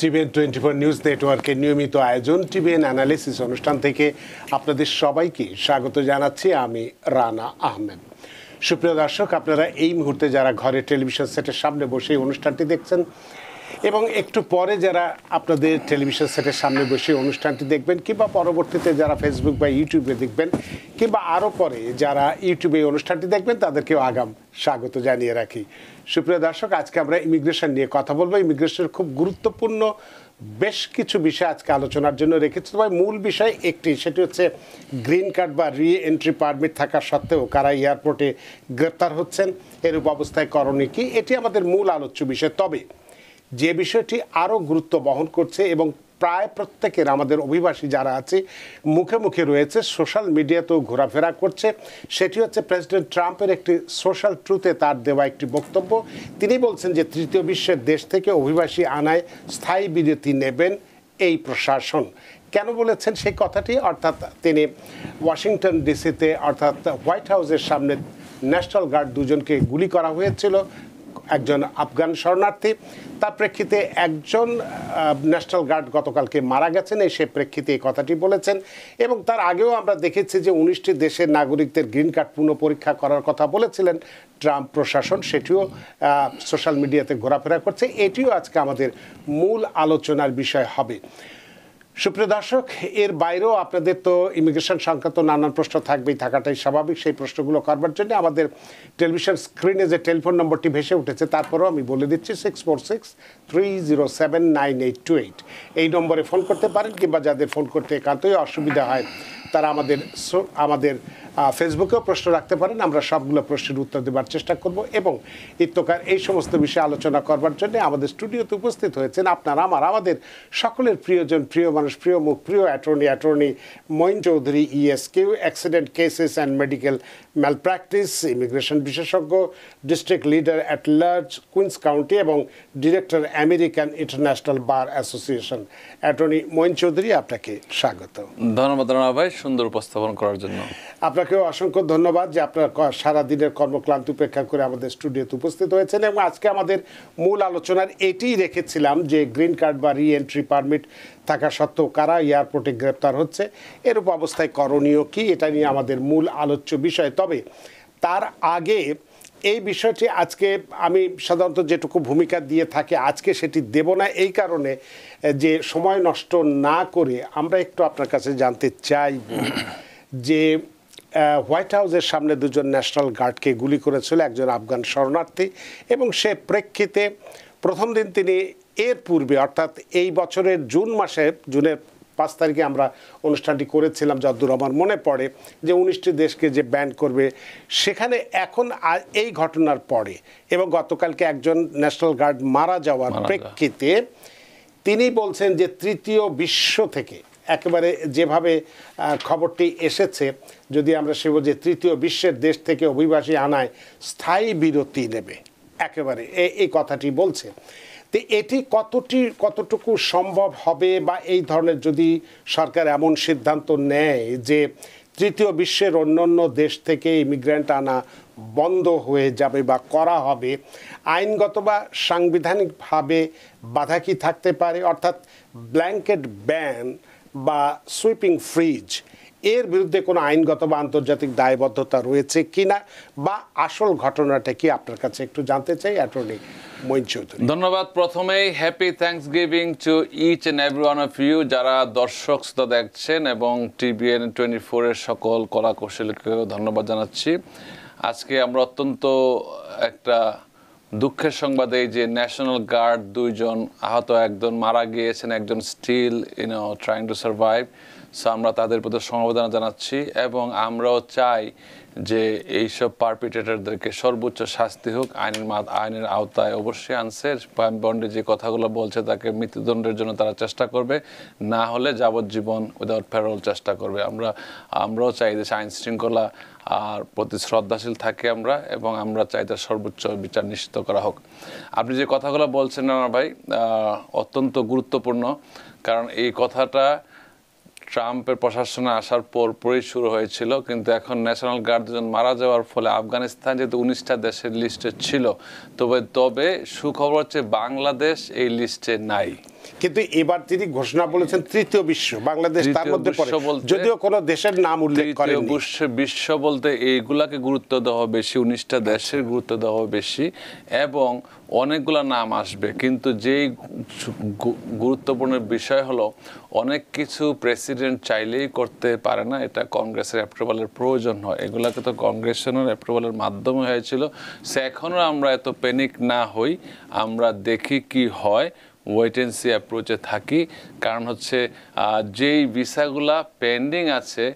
TVN 24 news নেটওয়ার্কের নিয়মিত আয়োজন টিভিএন অ্যানালিসিস অনুষ্ঠান থেকে আপনাদের সবাইকে স্বাগত জানাচ্ছি। আমি রানা আহমেদ। সুপ্রিয় দর্শক, আপনারা এই মুহূর্তে যারা ঘরে টেলিভিশন সেটের সামনে বসে অনুষ্ঠানটি দেখছেন এবং একটু পরে যারা আপনাদের টেলিভিশন সেটের সামনে বসে অনুষ্ঠানটি দেখবেন, কিংবা পরবর্তীতে যারা ফেসবুক বা ইউটিউবে দেখবেন, কিংবা আরও পরে যারা ইউটিউবে অনুষ্ঠানটি দেখবেন, তাদেরকেও আগাম স্বাগত জানিয়ে রাখি। সুপ্রিয় দর্শক, আজকে আমরা ইমিগ্রেশন নিয়ে কথা বলবো। ইমিগ্রেশনের খুব গুরুত্বপূর্ণ বেশ কিছু বিষয় আজকে আলোচনার জন্য রেখেছি। তবে মূল বিষয় একটি, সেটি হচ্ছে গ্রিন কার্ড বা রি এন্ট্রি পারমিট থাকা সত্ত্বেও কারা এয়ারপোর্টে গ্রেপ্তার হচ্ছেন, এরূপ অবস্থায় করণীয় কি, এটি আমাদের মূল আলোচ্য বিষয়। তবে যে বিষয়টি আরও গুরুত্ব বহন করছে এবং প্রায় প্রত্যেকের আমাদের অভিবাসী যারা আছে মুখে মুখে রয়েছে, সোশ্যাল মিডিয়াতেও ঘোরাফেরা করছে, সেটি হচ্ছে প্রেসিডেন্ট ট্রাম্পের একটি সোশ্যাল ট্রুথে তার দেওয়া একটি বক্তব্য। তিনি বলছেন যে তৃতীয় বিশ্বের দেশ থেকে অভিবাসী আনায় স্থায়ী বিরতি নেবেন এই প্রশাসন। কেন বলেছেন সেই কথাটি? অর্থাৎ তিনি ওয়াশিংটন ডিসিতে অর্থাৎ হোয়াইট হাউসের সামনে ন্যাশনাল গার্ড দুজনকে গুলি করা হয়েছিল, একজন আফগান শরণার্থী। তার প্রেক্ষিতে একজন ন্যাশনাল গার্ড গতকালকে মারা গেছেন, সে প্রেক্ষিতে এই কথাটি বলেছেন। এবং তার আগেও আমরা দেখেছি যে 19টি দেশের নাগরিকদের গ্রিন কার্ড পুনঃ পরীক্ষা করার কথা বলেছিলেন ট্রাম্প প্রশাসন, সেটিও সোশ্যাল মিডিয়াতে ঘোরাফেরা করছে। এটিও আজকে আমাদের মূল আলোচনার বিষয় হবে। সুপ্রিয় দর্শক, এর বাইরেও আপনাদের তো ইমিগ্রেশন সংক্রান্ত নানান প্রশ্ন থাকবেই, থাকাটাই স্বাভাবিক। সেই প্রশ্নগুলো করবার জন্য আমাদের টেলিভিশন স্ক্রিনে যে টেলিফোন নম্বরটি ভেসে উঠেছে, তারপরেও আমি বলে দিচ্ছি 646-307-9828। এই নম্বরে ফোন করতে পারেন, কিংবা যাদের ফোন করতে একান্তই অসুবিধা হয় তারা আমাদের ফেসবুকেও প্রশ্ন রাখতে পারেন। আমরা সবগুলো প্রশ্নের উত্তর দেওয়ার চেষ্টা করব। এবং ইত্যকার এই সমস্ত বিষয়ে আলোচনা করবার জন্য আমাদের স্টুডিওতে উপস্থিত হয়েছেন আপনারা আমাদের সকলের প্রিয়জন, প্রিয় মানুষ, প্রিয় মুখ, প্রিয় attorney Moin Chowdhury, ESQ, accident cases and medical malpractice, immigration বিশেষজ্ঞ, district leader at large Queens County এবং director American International Bar Association. Attorney Moin Chowdhury, আপনাকে স্বাগত। ধন্যবাদ রানা ভাই, সুন্দর উপস্থাপন করার জন্য। আপনাকেও অসংখ্য ধন্যবাদ যে আপনার সারাদিনের কর্মক্লান্তি উপেক্ষা করে আমাদের স্টুডিওতে উপস্থিত হয়েছেন। এবং আজকে আমাদের মূল আলোচনার এটিই রেখেছিলাম যে গ্রিন কার্ড বা রি এন্ট্রি পারমিট থাকা সত্ত্বেও কারা এয়ারপোর্টে গ্রেপ্তার হচ্ছে, এরূপ অবস্থায় করণীয় কি, এটা নিয়ে আমাদের মূল আলোচ্য বিষয়। তবে তার আগে এই বিষয়টি আজকে আমি সাধারণত যেটুকু ভূমিকা দিয়ে থাকি, আজকে সেটি দেব না এই কারণে যে সময় নষ্ট না করে আমরা একটু আপনার কাছে জানতে চাইব যে হোয়াইট হাউসের সামনে দুজন ন্যাশনাল গার্ডকে গুলি করেছিল একজন আফগান শরণার্থী, এবং সে প্রেক্ষিতে প্রথম দিন তিনি এর পূর্বে অর্থাৎ এই বছরের জুনের 5 তারিখে আমরা অনুষ্ঠানটি করেছিলাম, যতদূর আমার মনে পড়ে, যে 19টি দেশকে যে ব্যান করবে, সেখানে এখন এই ঘটনার পরে এবং গতকালকে একজন ন্যাশনাল গার্ড মারা যাওয়ার প্রেক্ষিতে তিনি বলছেন যে তৃতীয় বিশ্ব থেকে একেবারে যেভাবে খবরটি এসেছে, যদি আমরা সে যে তৃতীয় বিশ্বের দেশ থেকে অভিবাসী আনায় স্থায়ী বিরতি নেবে, একেবারে এই কথাটি বলছে। তো এটি কতটুকু সম্ভব হবে, বা এই ধরনের যদি সরকার এমন সিদ্ধান্ত নেয় যে তৃতীয় বিশ্বের অন্যান্য দেশ থেকে ইমিগ্রেন্ট আনা বন্ধ হয়ে যাবে বা করা হবে, আইনগত বা সাংবিধানিকভাবে বাধা কি থাকতে পারে? অর্থাৎ ব্ল্যাঙ্কেট ব্যান বা সুইপিং ফ্রিজ, এর বিরুদ্ধে কোনো আইনগত বা আন্তর্জাতিক দায়বদ্ধতা রয়েছে কিনা, বা আসল ঘটনাটা কি, আপনার কাছে একটু জানতে চাই অ্যাটর্নি মঈন চৌধুরী। ধন্যবাদ। প্রথমেই happy thanksgiving to each and every one of you, যারা দর্শক শ্রোতা দেখছেন, এবং টিভিএন 24-এর সকল কলা কৌশলীকেও ধন্যবাদ জানাচ্ছি। আজকে আমরা অত্যন্ত একটা দুঃখের সংবাদ এই যে ন্যাশনাল গার্ড দুইজন আহত, একজন মারা গিয়েছেন, একজন still trying to survive. So আমরা তাদের প্রতি সমবেদনা জানাচ্ছি, এবং আমরাও চাই যে এইসব পারপিটেটরদেরকে সর্বোচ্চ শাস্তি হোক, আইনের আওতায় অবশ্যই আনছে। বন্ডে যে কথাগুলো বলছে তাকে মৃত্যুদণ্ডের জন্য তারা চেষ্টা করবে, না হলে যাবজ্জীবন উইদাউট প্যারোল চেষ্টা করবে। আমরাও চাই যে আইন শৃঙ্খলা আর প্রতি শ্রদ্ধাশীল থাকে আমরা, এবং আমরা চাই তার সর্বোচ্চ বিচার নিশ্চিত করা হোক। আপনি যে কথাগুলো বলছেন না ভাই, অত্যন্ত গুরুত্বপূর্ণ, কারণ এই কথাটা ট্রাম্পের প্রশাসনে আসার পরই শুরু হয়েছিল, কিন্তু এখন ন্যাশনাল গার্ড দুজন মারা যাওয়ার ফলে আফগানিস্তান যেহেতু 19টা দেশের লিস্টে ছিল, তবে সুখবর হচ্ছে বাংলাদেশ এই লিস্টে নাই। কিন্তু এবার তিনি ঘোষণা বলেছেন তৃতীয় বিশ্ব, বাংলাদেশ তার মধ্যে পড়ে, যদিও কোনো দেশের নাম উল্লেখ করেন। বিশ্ব বলতে এইগুলাকে গুরুত্ব দেওয়া বেশি, 19টা দেশের গুরুত্ব দেওয়া বেশি, এবং অনেকগুলা নাম আসবে। কিন্তু যেই গুরুত্বপূর্ণ বিষয় হলো অনেক কিছু প্রেসিডেন্ট চাইলেই করতে পারে না, এটা কংগ্রেসের অ্যাপ্রুভালের প্রয়োজন হয়। এগুলাকে তো কংগ্রেসের অ্যাপ্রুভালের মাধ্যমে হয়েছিল। সে এখনও আমরা এত প্যানিক না হই, আমরা দেখি কি হয়, ওয়েট অ্যান্ড সি অ্যাপ্রোচে থাকি। কারণ হচ্ছে যেই ভিসাগুলা পেন্ডিং আছে,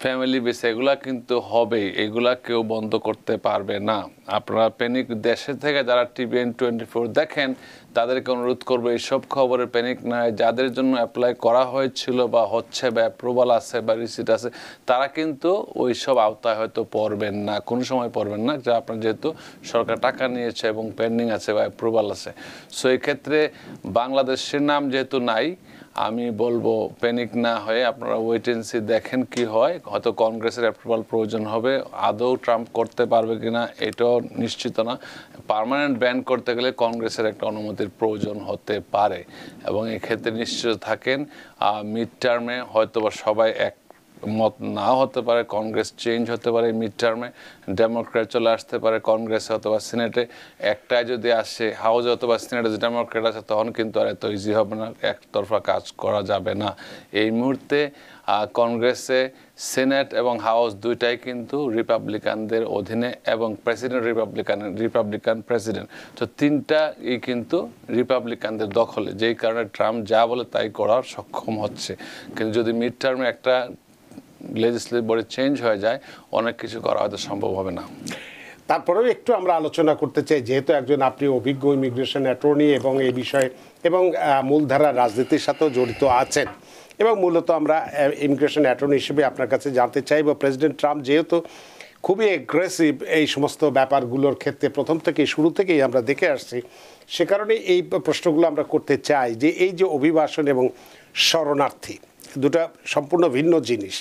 ফ্যামিলি ভিসা, এগুলা কিন্তু হবেই, এগুলা কেউ বন্ধ করতে পারবে না। আপনারা প্যানিক, দেশের থেকে যারা TVN24 দেখেন তাদেরকে অনুরোধ করবো এইসব খবরে প্যানিক না হয়। যাদের জন্য অ্যাপ্লাই করা হয়েছিল বা হচ্ছে বা অ্যাপ্রুভাল আছে বা রিসিট আছে, তারা কিন্তু ওই সব আওতায় হয়তো পড়বেন না, কোনো সময় পড়বেন না, যা আপনার যেহেতু সরকার টাকা নিয়েছে এবং পেন্ডিং আছে বা অ্যাপ্রুভাল আছে। সো এই ক্ষেত্রে বাংলাদেশের নাম যেহেতু নাই, আমি বলবো প্যানিক না হয়ে আপনারা ওয়েট অ্যান্ড সি দেখেন কি হয়। হয়তো কংগ্রেসের অ্যাপ্রুভাল প্রয়োজন হবে, আদৌ ট্রাম্প করতে পারবে কিনা এটাও নিশ্চিত না। পার্মানেন্ট ব্যান করতে গেলে কংগ্রেসের একটা অনুমতির প্রয়োজন হতে পারে, এবং এক্ষেত্রে নিশ্চিত থাকেন মিড টার্মে হয়তো বা সবাই এক মত নাও হতে পারে, কংগ্রেস চেঞ্জ হতে পারে মিড টার্মে, ডেমোক্র্যাট চলে আসতে পারে কংগ্রেসে অথবা সিনেটে। একটাই যদি আসে হাউসে অথবা সিনেটে যে ডেমোক্র্যাট আছে, তখন কিন্তু আর এত ইজি হবে না, একতরফা কাজ করা যাবে না। এই মুহূর্তে কংগ্রেসে সিনেট এবং হাউস দুইটাই কিন্তু রিপাবলিকানদের অধীনে, এবং প্রেসিডেন্ট রিপাবলিকান প্রেসিডেন্ট, তো তিনটাই কিন্তু রিপাবলিকানদের দখলে, যেই কারণে ট্রাম্প যা বলে তাই করার সক্ষম হচ্ছে। কিন্তু যদি মিড টার্মে একটা লেজিসলেটিভ বডি চেঞ্জ হয়ে যায়, অনেক কিছু করা হয়তো সম্ভব হবে না। তারপরেও একটু আমরা আলোচনা করতে চাই, যেহেতু একজন আপনি অভিজ্ঞ ইমিগ্রেশন অ্যাটর্নি এবং এই বিষয়ে এবং মূলধারা রাজনীতির সাথেও জড়িত আছেন, এবং মূলত আমরা ইমিগ্রেশন অ্যাটর্নি হিসেবে আপনার কাছে জানতে চাইব, প্রেসিডেন্ট ট্রাম্প যেহেতু খুবই অ্যাগ্রেসিভ এই সমস্ত ব্যাপারগুলোর ক্ষেত্রে প্রথম থেকেই, শুরু থেকেই আমরা দেখে আসছি, সে কারণে এই প্রশ্নগুলো আমরা করতে চাই যে এই যে অভিবাসন এবং শরণার্থী দুটা সম্পূর্ণ ভিন্ন জিনিস।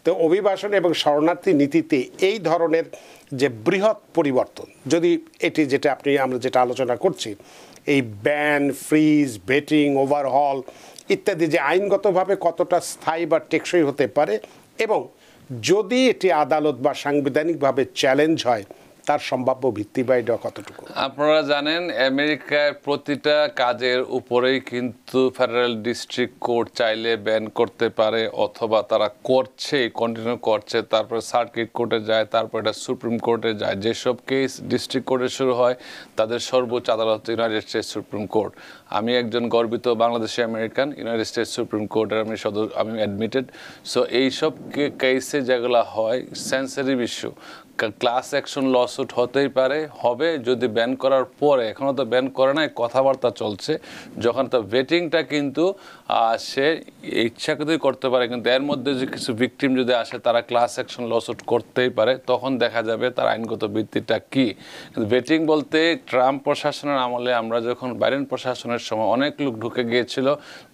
তো অভিবাসন এবং শরণার্থী নীতিতে এই ধরনের যে বৃহৎ পরিবর্তন, যদি এটি যেটা আমরা যেটা আলোচনা করছি, এই ব্যান, ফ্রিজ, ভেটিং, ওভারহল ইত্যাদি, যে আইনগতভাবে কতটা স্থায়ী বা টেকসই হতে পারে, এবং যদি এটি আদালত বা সাংবিধানিকভাবে চ্যালেঞ্জ হয়, তার সম্ভাব্য ভিত্তি বা এটা কতটুকু? আপনারা জানেন আমেরিকার প্রতিটা কাজের উপরেই কিন্তু ফেডারেল ডিস্ট্রিক্ট কোর্ট চাইলে ব্যান করতে পারে, অথবা তারা করছে, কন্টিনিউ করছে, তারপরে সার্কিট কোর্টে যায়, তারপর এটা সুপ্রিম কোর্টে যায়। যেসব কেস ডিস্ট্রিক্ট কোর্টে শুরু হয়, তাদের সর্বোচ্চ আদালত ইউনাইটেড স্টেটস সুপ্রিম কোর্ট। আমি একজন গর্বিত Bangladeshi American, United States supreme কোর্টের আমি অ্যাডমিটেড। সো এইসব কেসে যেগুলো হয় sensitive issue, class action lawsuit হতেই পারে, হবে যদি ব্যান করার পরে, এখনও তো ব্যান করে নাই, কথাবার্তা চলছে, যখন তো ভেটিংটা কিন্তু সে ইচ্ছাকৃতই করতে পারে, কিন্তু এর মধ্যে যে কিছু ভিকটিম যদি আসে, তারা ক্লাস অ্যাকশন লসুট করতেই পারে, তখন দেখা যাবে তার আইনগত ভিত্তিটা কি। কিন্তু ভেটিং বলতে ট্রাম্প প্রশাসনের আমলে, আমরা যখন বাইডেন প্রশাসনের সময় অনেক লোক ঢুকে গিয়েছিল,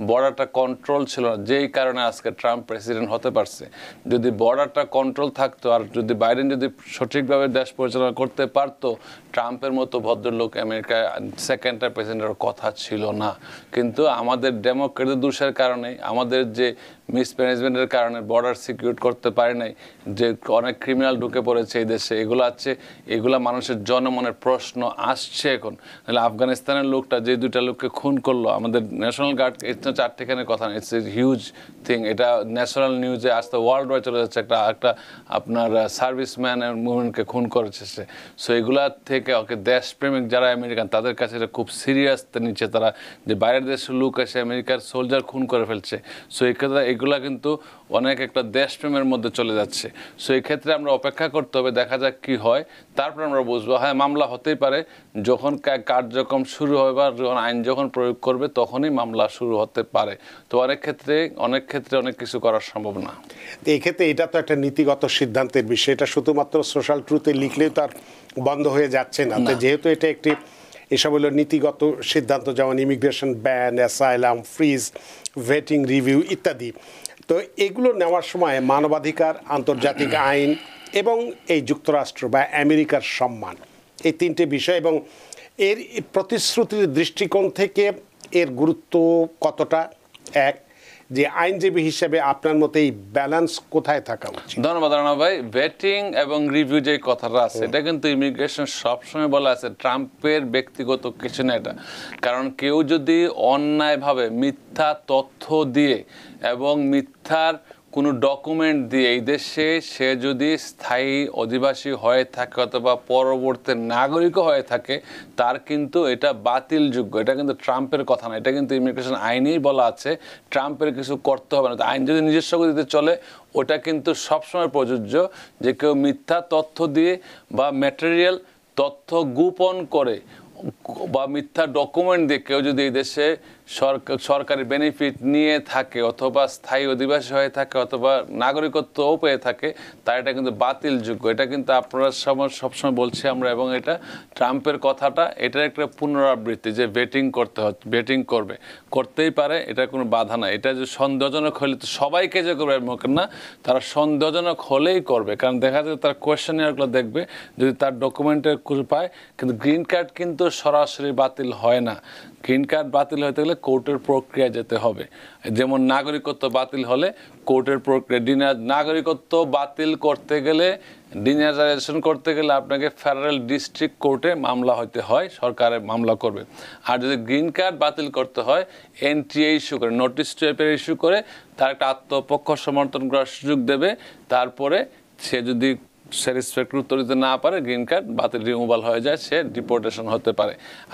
বর্ডারটা কন্ট্রোল ছিল না, যেই কারণে আজকে ট্রাম্প প্রেসিডেন্ট হতে পারছে। যদি বর্ডারটা কন্ট্রোল থাকতো, আর যদি বাইডেন যদি সঠিকভাবে দেশ পরিচালনা করতে পারতো, ট্রাম্পের মতো ভদ্রলোক আমেরিকায় সেকেন্ড টাইম প্রেসিডেন্টের কথা ছিল না। কিন্তু আমাদের ডেমোক্রেটদের দোষের কারণে, আমাদের যে মিসম্যানেজমেন্টের কারণে বর্ডার সিকিউর করতে পারে নাই, যে অনেক ক্রিমিনাল ঢুকে পড়েছে এই দেশে, এগুলো আছে, এগুলা মানুষের জনমনের প্রশ্ন আসছে এখন। নাহলে আফগানিস্তানের লোকটা যে দুইটা লোককে খুন করলো, আমাদের ন্যাশনাল গার্ড, এটা 4টিখানের কথা না, ইটস এ হিউজ থিং। এটা ন্যাশনাল নিউজে আসতে ওয়ার্ল্ড ওয়াইড চলে যাচ্ছে, একটা আপনার সার্ভিসম্যান মুভমেন্টকে খুন করেছে সে। সো এগুলা থেকে ওকে দেশপ্রেমিক যারা আমেরিকান, তাদের কাছে এটা খুব সিরিয়াস নিচ্ছে তারা, যে বাইরের দেশের লোক এসে আমেরিকার সোলজার খুন করে ফেলছে। সো এক্ষেত্রে এগুলা কিন্তু অনেক একটা দেশপ্রেমের মধ্যে চলে যাচ্ছে। সো এই ক্ষেত্রে আমরা অপেক্ষা করতে হবে, দেখা যাক কি হয়, তারপর আমরা বুঝবো। হ্যাঁ, মামলা হতেই পারে, যখন কার্যক্রম শুরু হবে বা যখন আইন যখন প্রয়োগ করবে, তখনই মামলা শুরু হতে পারে। তো অনেক ক্ষেত্রে অনেক কিছু করা সম্ভব না। এই ক্ষেত্রে এটা তো একটা নীতিগত সিদ্ধান্তের বিষয়, এটা শুধুমাত্র সোশ্যাল ট্রুথে লিখলেও তার বন্ধ হয়ে যাচ্ছে না। তো যেহেতু এটা একটি, এসব হলো নীতিগত সিদ্ধান্ত, যেমন immigration ban, asylum, freeze, vetting, review ইত্যাদি, তো এগুলো নেওয়ার সময় মানবাধিকার, আন্তর্জাতিক আইন এবং এই যুক্তরাষ্ট্র বা আমেরিকার সম্মান, এই তিনটে বিষয় এবং এর প্রতিশ্রুতির দৃষ্টিকোণ থেকে এর গুরুত্ব কতটা, এক, যে আইনজীবী হিসেবে আপনার মতে এই ব্যালেন্স কোথায় থাকা উচিত? ধন্যবাদ রানা ভাই। ভেটিং এবং রিভিউ যে কথাটা আছে এটা কিন্তু ইমিগ্রেশন সবসময় বলা আছে, ট্রাম্পের ব্যক্তিগত কিছু না এটা। কারণ কেউ যদি অন্যায়ভাবে মিথ্যা তথ্য দিয়ে এবং মিথ্যার কোনো ডকুমেন্ট দিয়ে এই দেশে সে যদি স্থায়ী অধিবাসী হয়ে থাকে অথবা পরবর্তী নাগরিকও হয়ে থাকে, তার কিন্তু এটা বাতিলযোগ্য। এটা কিন্তু ট্রাম্পের কথা না, এটা কিন্তু ইমিগ্রেশন আইনেই বলা আছে ট্রাম্পের কিছু করতে হবে না। আইন যদি নিজস্ব গতিতে চলে ওটা কিন্তু সবসময় প্রযোজ্য, যে কেউ মিথ্যা তথ্য দিয়ে বা ম্যাটেরিয়াল তথ্য গোপন করে বা মিথ্যা ডকুমেন্ট দিয়ে কেউ যদি এই দেশে সরকারি বেনিফিট নিয়ে থাকে অথবা স্থায়ী অধিবাসী হয়ে থাকে অথবা নাগরিকত্বও পেয়ে থাকে, তার এটা কিন্তু বাতিলযোগ্য। এটা কিন্তু আপনারা সবসময় বলছি আমরা, এবং এটা ট্রাম্পের কথাটা এটার একটা পুনরাবৃত্তি যে ভেটিং করতে ভেটিং করতেই পারে, এটা কোনো বাধা নাই। এটা যে সন্দেহজনক হলে তো সবাইকে যে করবে এমন না, তারা সন্দেহজনক হলেই করবে। কারণ দেখা যায় তার কোয়েশ্চেনিয়ারগুলো দেখবে, যদি তার ডকুমেন্টের পায়। কিন্তু গ্রিন কার্ড কিন্তু সরাসরি বাতিল হয় না। গ্রিন কার্ড বাতিল হতে গেলে কোর্টের প্রক্রিয়া যেতে হবে। যেমন নাগরিকত্ব বাতিল হলে কোর্টের প্রক্রিয়া, নাগরিকত্ব বাতিল করতে গেলে, ডিন্যাচারাইজেশন করতে গেলে আপনাকে ফেডারেল ডিস্ট্রিক্ট কোর্টে মামলা হতে হয়, সরকারে মামলা করবে। আর যদি গ্রিন কার্ড বাতিল করতে হয় এনটিএ ইস্যু করে, নোটিশ টু অ্যাপিয়ার ইস্যু করে তার একটা আত্মপক্ষ সমর্থন করার সুযোগ দেবে। তারপরে সে যদি স্যাটিসফ্যাক্টরি উত্তর দিতে না পারে, গ্রিন কার্ড বাতিল রিমুভাল হয়ে যায়, সে ডিপোর্টেশন হতে পারে।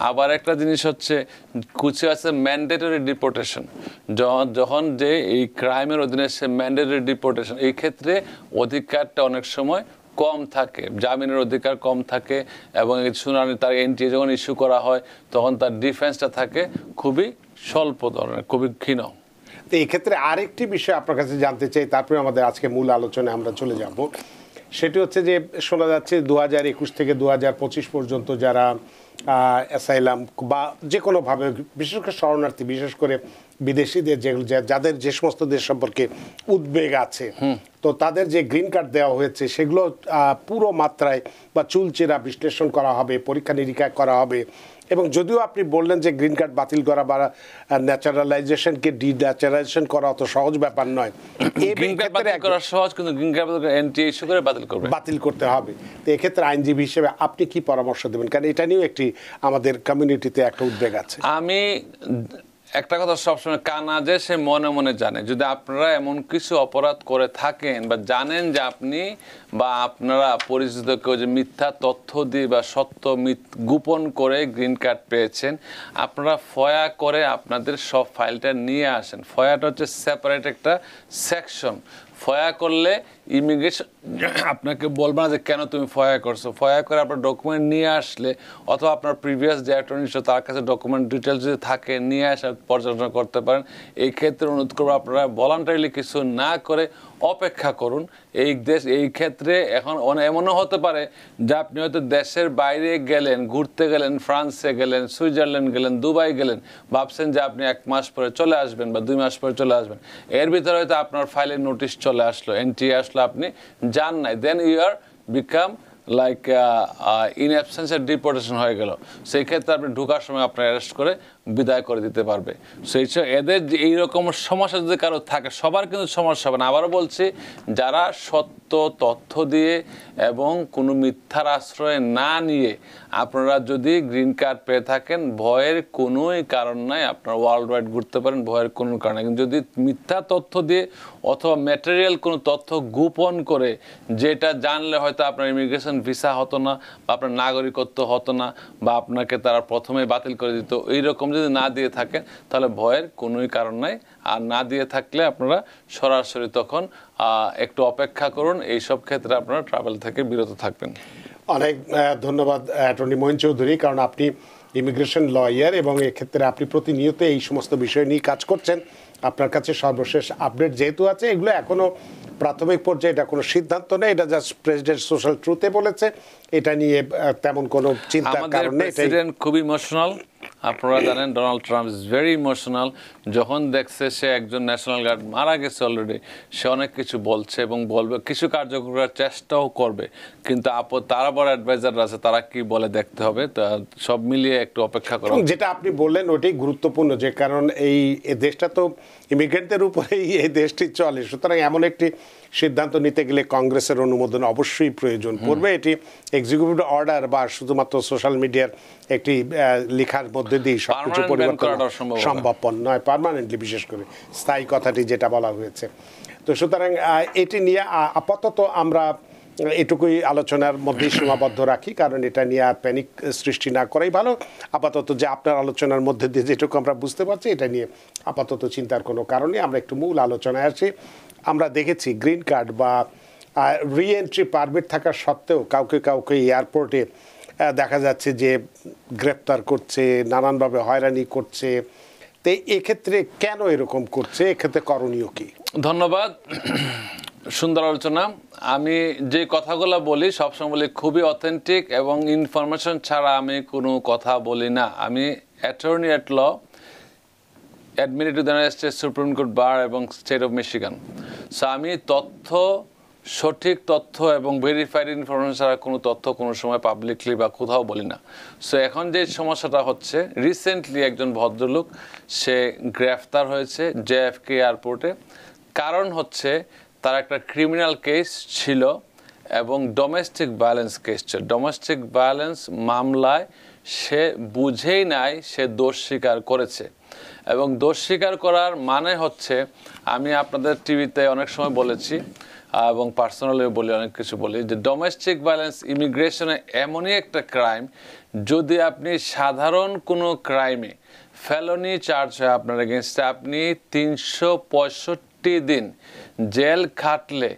আবার একটা জিনিস হচ্ছে কিছু আছে ম্যান্ডেটরি ডিপোর্টেশন, যখন যে এই ক্রাইমের অধীনে সে ম্যান্ডেটরি ডিপোর্টেশন, এই ক্ষেত্রে অধিকারটা অনেক সময় কম থাকে, জামিনের অধিকার কম থাকে, এবং এই শুনানি তার এনটিএ যখন ইস্যু করা হয় তখন তার ডিফেন্সটা থাকে খুবই স্বল্প ধরনের, খুবই ক্ষীণ। তো এই ক্ষেত্রে আরেকটি বিষয় আপনার কাছে জানতে চাই, তারপরে আমাদের আজকে মূল আলোচনায় আমরা চলে যাব। সেটি হচ্ছে যে শোনা যাচ্ছে 2021 থেকে 2025 পর্যন্ত যারা অ্যাসাইলাম বা যে কোনোভাবে, বিশেষ করে শরণার্থী, বিশেষ করে বিদেশিদের যাদের যে সমস্ত দেশ সম্পর্কে উদ্বেগ আছে, তো তাদের যে গ্রিন কার্ড দেওয়া হয়েছে সেগুলো পুরো মাত্রায় বা চুলচেরা বিশ্লেষণ করা হবে, পরীক্ষা নিরীক্ষা করা হবে। এবং যদিও আপনি বললেন যে গ্রিন কার্ড বাতিল করা বা ন্যাচারালাইজেশনকে ডিন্যাচারালাইজেশন করা অত সহজ ব্যাপার নয়। গ্রিন কার্ড বাতিল করা সহজ, কিন্তু গ্রিন কার্ড এনটিএ ইস্যু করে বাতিল করতে হবে। তো এক্ষেত্রে আইনজীবী হিসেবে আপনি কি পরামর্শ দেবেন? কারণ এটা নিয়েও একটি আমাদের কমিউনিটিতে একটা উদ্বেগ আছে। আমি একটা কথা সবসময়, কানা যে সে মনে মনে জানে। যদি আপনারা এমন কিছু অপরাধ করে থাকেন বা জানেন যে আপনি বা আপনারা পরিচিত কেউ যে মিথ্যা তথ্য দিয়ে বা সত্য গোপন করে গ্রিন কার্ড পেয়েছেন, আপনারা ফয়া করে আপনাদের সব ফাইলটা নিয়ে আসেন। ফয়াটা হচ্ছে সেপারেট একটা সেকশন। ফয়া করলে ইমিগ্রেশন আপনাকে বলবে না যে কেন তুমি ফয়া করছো। ফয়া করে আপনার ডকুমেন্ট নিয়ে আসলে, অথবা আপনার প্রিভিয়াস যে অ্যাটর্নি ছিল তার কাছে ডকুমেন্ট ডিটেলস যদি থাকে নিয়ে আসা পর্যালোচনা করতে পারেন। এই ক্ষেত্রে অনুরোধ করবো আপনারা ভলান্টারিলি কিছু না করে অপেক্ষা করুন। এই ক্ষেত্রে এখন এমনও হতে পারে যে আপনি হয়তো দেশের বাইরে গেলেন, ঘুরতে গেলেন, ফ্রান্সে গেলেন, সুইজারল্যান্ড গেলেন, দুবাই গেলেন, ভাবছেন যে আপনি 1 মাস পরে চলে আসবেন বা 2 মাস পরে চলে আসবেন। এর ভিতরে হয়তো আপনার ফাইলের নোটিশ চলে আসলো, এনটিএ আসলো, আপনি যান নাই, then you are become like in অ্যাবসেন্সের ডিপোর্টেশন হয়ে গেল। সেই ক্ষেত্রে আপনি ঢোকার সময় আপনার অ্যারেস্ট করে বিদায় করে দিতে পারবে। সেই এদের এইরকম সমস্যা যদি কারো থাকে, সবার কিন্তু সমস্যা হবে না। আবারও বলছি, যারা সত্য তথ্য দিয়ে এবং কোনো মিথ্যার আশ্রয় না নিয়ে আপনারা যদি গ্রিন কার্ড পেয়ে থাকেন, ভয়ের কোনোই কারণ নাই। আপনারা ওয়ার্ল্ড ওয়াইড ঘুরতে পারেন, ভয়ের কোনো কারণ নেই। কিন্তু যদি মিথ্যা তথ্য দিয়ে অথবা ম্যাটেরিয়াল কোনো তথ্য গোপন করে, যেটা জানলে হয়তো আপনার ইমিগ্রেশন ভিসা হতো না বা আপনার নাগরিকত্ব হতো না বা আপনাকে তারা প্রথমেই বাতিল করে দিত, এইরকম যদি না দিয়ে থাকেন তাহলে ভয়ের কোনোই কারণ নাই। আর না দিয়ে থাকলে আপনারা সরাসরি তখন একটু অপেক্ষা করুন। এইসব ক্ষেত্রে আপনারা ট্রাভেল থেকে বিরত থাকবেন। অনেক ধন্যবাদ অ্যাটর্নি মঈন চৌধুরী, কারণ আপনি ইমিগ্রেশন লয়ার এবং এক্ষেত্রে আপনি প্রতিনিয়ত এই সমস্ত বিষয় নিয়ে কাজ করছেন। আপনার কাছে সর্বশেষ আপডেট যেহেতু আছে, এগুলো এখনও প্রাথমিক পর্যায়ে, এটা কোনো সিদ্ধান্ত নেই, এটা জাস্ট প্রেসিডেন্ট সোশ্যাল ট্রুথে বলেছে, এটা নিয়ে তেমন কোনো চিন্তার কারণ নেই। প্রেসিডেন্ট খুব ইমোশনাল, আপনারা জানেন Donald Trump is very emotional. যখন দেখছে সে একজন ন্যাশনাল গার্ড মারা গেছে অলরেডি, সে অনেক কিছু বলছে এবং বলবে, কিছু কার্যকর করার চেষ্টাও করবে, কিন্তু তার আবার অ্যাডভাইজাররা আছে, তারা কি বলে দেখতে হবে। তা সব মিলিয়ে একটু অপেক্ষা করা। যেটা আপনি বললেন ওটাই গুরুত্বপূর্ণ, যে কারণ এই দেশটা তো ইমিগ্রেন্টদের উপরেই এই দেশটি চলে, সুতরাং এমন একটি সিদ্ধান্ত নিতে গেলে কংগ্রেসের অনুমোদন অবশ্যই প্রয়োজন পড়বে। এটি এক্সিকিউটিভ অর্ডার বা শুধুমাত্র সোশ্যাল মিডিয়ার একটি লেখার মধ্যে দিয়ে সবকিছু পরিবর্তন সম্ভবপর নয়, পার্মানেন্টলি, বিশেষ করে স্থায়ী কথাটি যেটা বলা হয়েছে। তো সুতরাং এটি নিয়ে আপাতত আমরা এটুকুই আলোচনার মধ্যেই সীমাবদ্ধ রাখি, কারণ এটা নিয়ে আর প্যানিক সৃষ্টি না করাই ভালো। আপাতত যে আপনার আলোচনার মধ্যে দিয়ে যেটুকু আমরা বুঝতে পারছি, এটা নিয়ে আপাতত চিন্তার কোনো কারণে আমরা একটু মূল আলোচনায় আসি। আমরা দেখেছি গ্রিন কার্ড বা রি এন্ট্রি পারমিট থাকা সত্ত্বেও কাউকে কাউকে এয়ারপোর্টে দেখা যাচ্ছে যে গ্রেপ্তার করছে, নানানভাবে হয়রানি করছে। তো এক্ষেত্রে কেন এরকম করছে, এক্ষেত্রে করণীয় কি? ধন্যবাদ, সুন্দর আলোচনা। আমি যে কথাগুলো বলি সবসময় বলি খুবই অথেন্টিক এবং ইনফরমেশন ছাড়া আমি কোনো কথা বলি না। আমি attorney at law, admitted to the United States Supreme Court bar এবং স্টেট অফ মিশিগান। সো আমি সঠিক তথ্য এবং ভেরিফাইড ইনফরমেশন ছাড়া কোনো তথ্য কোনো সময় পাবলিকলি বা কোথাও বলি না। সো এখন যে সমস্যাটা হচ্ছে, রিসেন্টলি একজন ভদ্রলোক সে গ্রেফতার হয়েছে জেএফকে এয়ারপোর্টে। কারণ হচ্ছে তার একটা ক্রিমিনাল কেস ছিল এবং ডোমেস্টিক ভায়োলেন্স কেস ছিল। ডোমেস্টিক ভায়োলেন্স মামলায় সে বুঝেই নাই, সে দোষ স্বীকার করেছে। এবং দোষ স্বীকার করার মানে হচ্ছে, আমি আপনাদের টিভিতে অনেক সময় বলেছি এবং পার্সোনালি বলি, অনেক কিছু বলি, যে ডোমেস্টিক ভায়োলেন্স ইমিগ্রেশনে এমনই একটা ক্রাইম, যদি আপনি সাধারণ কোনো ক্রাইমে ফেলনি চার্জ হয় আপনার এগেনস্টে, আপনি 365 দিন জেল খাটলে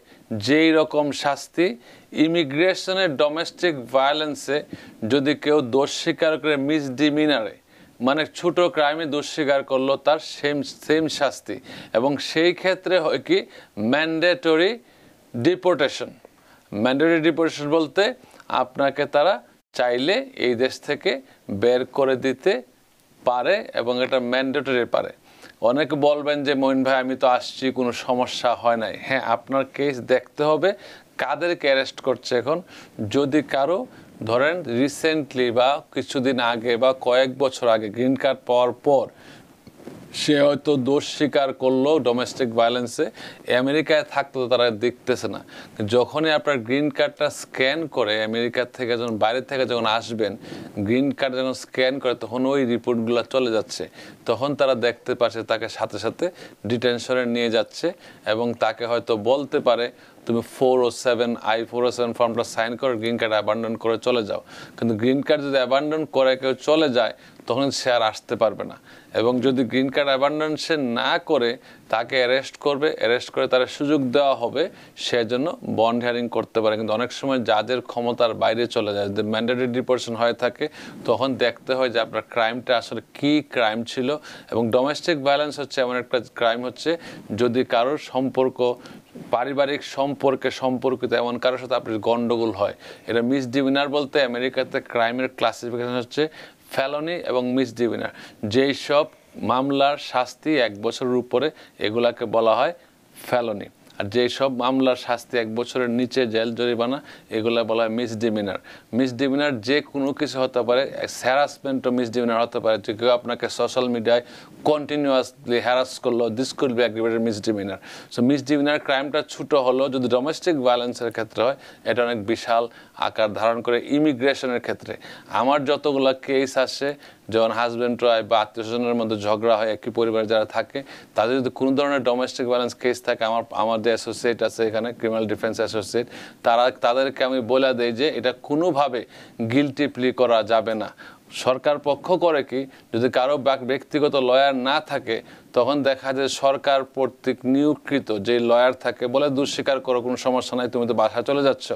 যেই রকম শাস্তি, ইমিগ্রেশনের ডোমেস্টিক ভায়োলেন্সে যদি কেউ দোষ স্বীকার করে মিসডিমিনারে, মানে ছোট ক্রাইমে দোষ স্বীকার করলো, তার সেম শাস্তি। এবং সেই ক্ষেত্রে হয় কি, ম্যান্ডেটরি ডিপোর্টেশন। ম্যান্ডেটরি ডিপোর্টেশন বলতে আপনাকে তারা চাইলে এই দেশ থেকে বের করে দিতে পারে এবং এটা ম্যান্ডেটরি পারে। অনেকে বলবেন যে মঈন ভাই আমি তো আসছি, কোনো সমস্যা হয় নাই। হ্যাঁ, আপনার কেস দেখতে হবে কাদেরকে অ্যারেস্ট করছে এখন। যদি কারো ধরেন রিসেন্টলি বা কিছুদিন আগে বা কয়েক বছর আগে গ্রিন কার্ড পাওয়ার পর সে হয়তো দোষ স্বীকার করলো ডোমেস্টিক ভায়োলেন্সে, আমেরিকায় থাকতো তারা দেখতেছে না। যখনই আপনার গ্রিন কার্ডটা স্ক্যান করে, আমেরিকার থেকে যখন বাইরে থেকে যখন আসবেন, গ্রিন কার্ড যখন স্ক্যান করে, তখন ওই রিপোর্টগুলো চলে যাচ্ছে। তখন তারা দেখতে পাচ্ছে তাকে সাথে সাথে ডিটেনশনে নিয়ে যাচ্ছে এবং তাকে হয়তো বলতে পারে তুমি 407 I-407 ফর্মটা সাইন করে গ্রিন কার্ড অ্যাবান্ডন করে চলে যাও। কিন্তু গ্রিন কার্ড যদি অ্যাবান্ডন করে কেউ চলে যায়, তখন সে আর আসতে পারবে না। এবং যদি গ্রিন কার্ড অ্যাবান্ডন সে না করে, তাকে অ্যারেস্ট করবে, অ্যারেস্ট করে তার সুযোগ দেওয়া হবে, সেজন্য বন্ড হিয়ারিং করতে পারে। কিন্তু অনেক সময় জাজের ক্ষমতার বাইরে চলে যায়। যদি ম্যান্ডেটরি ডিপোর্টেশন হয়ে থাকে, তখন দেখতে হয় যে আপনার ক্রাইমটা আসলে কী ক্রাইম ছিল। এবং ডোমেস্টিক ভায়োলেন্স হচ্ছে এমন একটা ক্রাইম হচ্ছে, যদি কারোর সম্পর্ক, পারিবারিক সম্পর্কিত এমন কারোর সাথে আপনার গন্ডগোল হয়, এটা মিসডিমিনার বলতে আমেরিকাতে ক্রাইমের ক্লাসিফিকেশন হচ্ছে ফেলনি এবং মিসডিমিনার। যেই সব মামলার শাস্তি 1 বছরের উপরে, এগুলাকে বলা হয় ফেলনি। আর যেই সব মামলার শাস্তি 1 বছরের নিচে জেল জরিমানা, এগুলো বলা হয় মিসডিমিনার। মিসডিমিনার যে কোনো কিছু হতে পারে, হ্যারাসমেন্টও মিসডিমিনার হতে পারে। যে কেউ আপনাকে সোশ্যাল মিডিয়ায় কন্টিনিউয়াসলি হ্যারাস করলো, দিস কুড বি অ্যাগ্রিভেটেড মিসডিমিনার। সো মিসডিমিনার ক্রাইমটা ছোটো হলো, যদি ডোমেস্টিক ভায়োলেন্সের ক্ষেত্রে হয়, এটা অনেক বিশাল আকার ধারণ করে। ইমিগ্রেশনের ক্ষেত্রে আমার যতগুলো কেস আসে, যখন হাজব্যান্ড ওয়াইফ বা আত্মীয় স্বজনের মধ্যে ঝগড়া হয়, একই পরিবারে যারা থাকে, তাদের যদি কোনো ধরনের ডোমেস্টিক ভায়োলেন্স কেস থাকে, আমার যে অ্যাসোসিয়েট আছে এখানে, ক্রিমিনাল ডিফেন্স অ্যাসোসিয়েট, তাদেরকে আমি বলে দেই যে এটা কোনোভাবে গিলটি প্লি করা যাবে না। সরকার পক্ষ করে কি, যদি কারো ব্যক্তিগত লয়ার না থাকে, তখন দেখা যায় সরকার কর্তৃক নিয়োগকৃত যে লয়ার থাকে বলে দুঃস্বীকার করো, কোনো সমস্যা নাই, তুমি তো বাসায় চলে যাচ্ছ।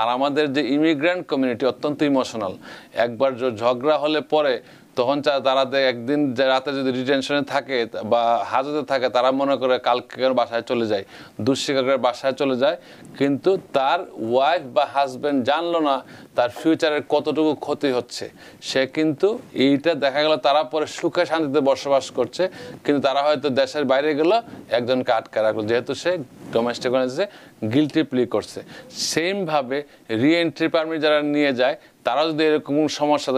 আর আমাদের যে ইমিগ্রেন্ট কমিউনিটি অত্যন্ত ইমোশনাল। একবার ঝগড়া হলে পরে তখন তারা একদিন রাতে যদি ডিটেনশনে থাকে বা হাজতে থাকে, তারা মনে করে কালকে বাসায় চলে যায়, দুঃস্বীকার করে বাসায় চলে যায়। কিন্তু তার ওয়াইফ বা হাজব্যান্ড জানলো না তার ফিউচারের কতটুকু ক্ষতি হচ্ছে। সে কিন্তু এইটা দেখা গেল তারা পরে সুখে শান্তিতে বসবাস করছে, কিন্তু তারা হয়তো দেশের বাইরে গেল একজনকে আটকে রাখলো, যেহেতু সে ডোমেস্টিক ভায়োলেন্সে গিলটি প্লি করছে। সেমভাবে রিএন্ট্রি পারমিট যারা নিয়ে যায়, তারা যদি এরকম সমস্যা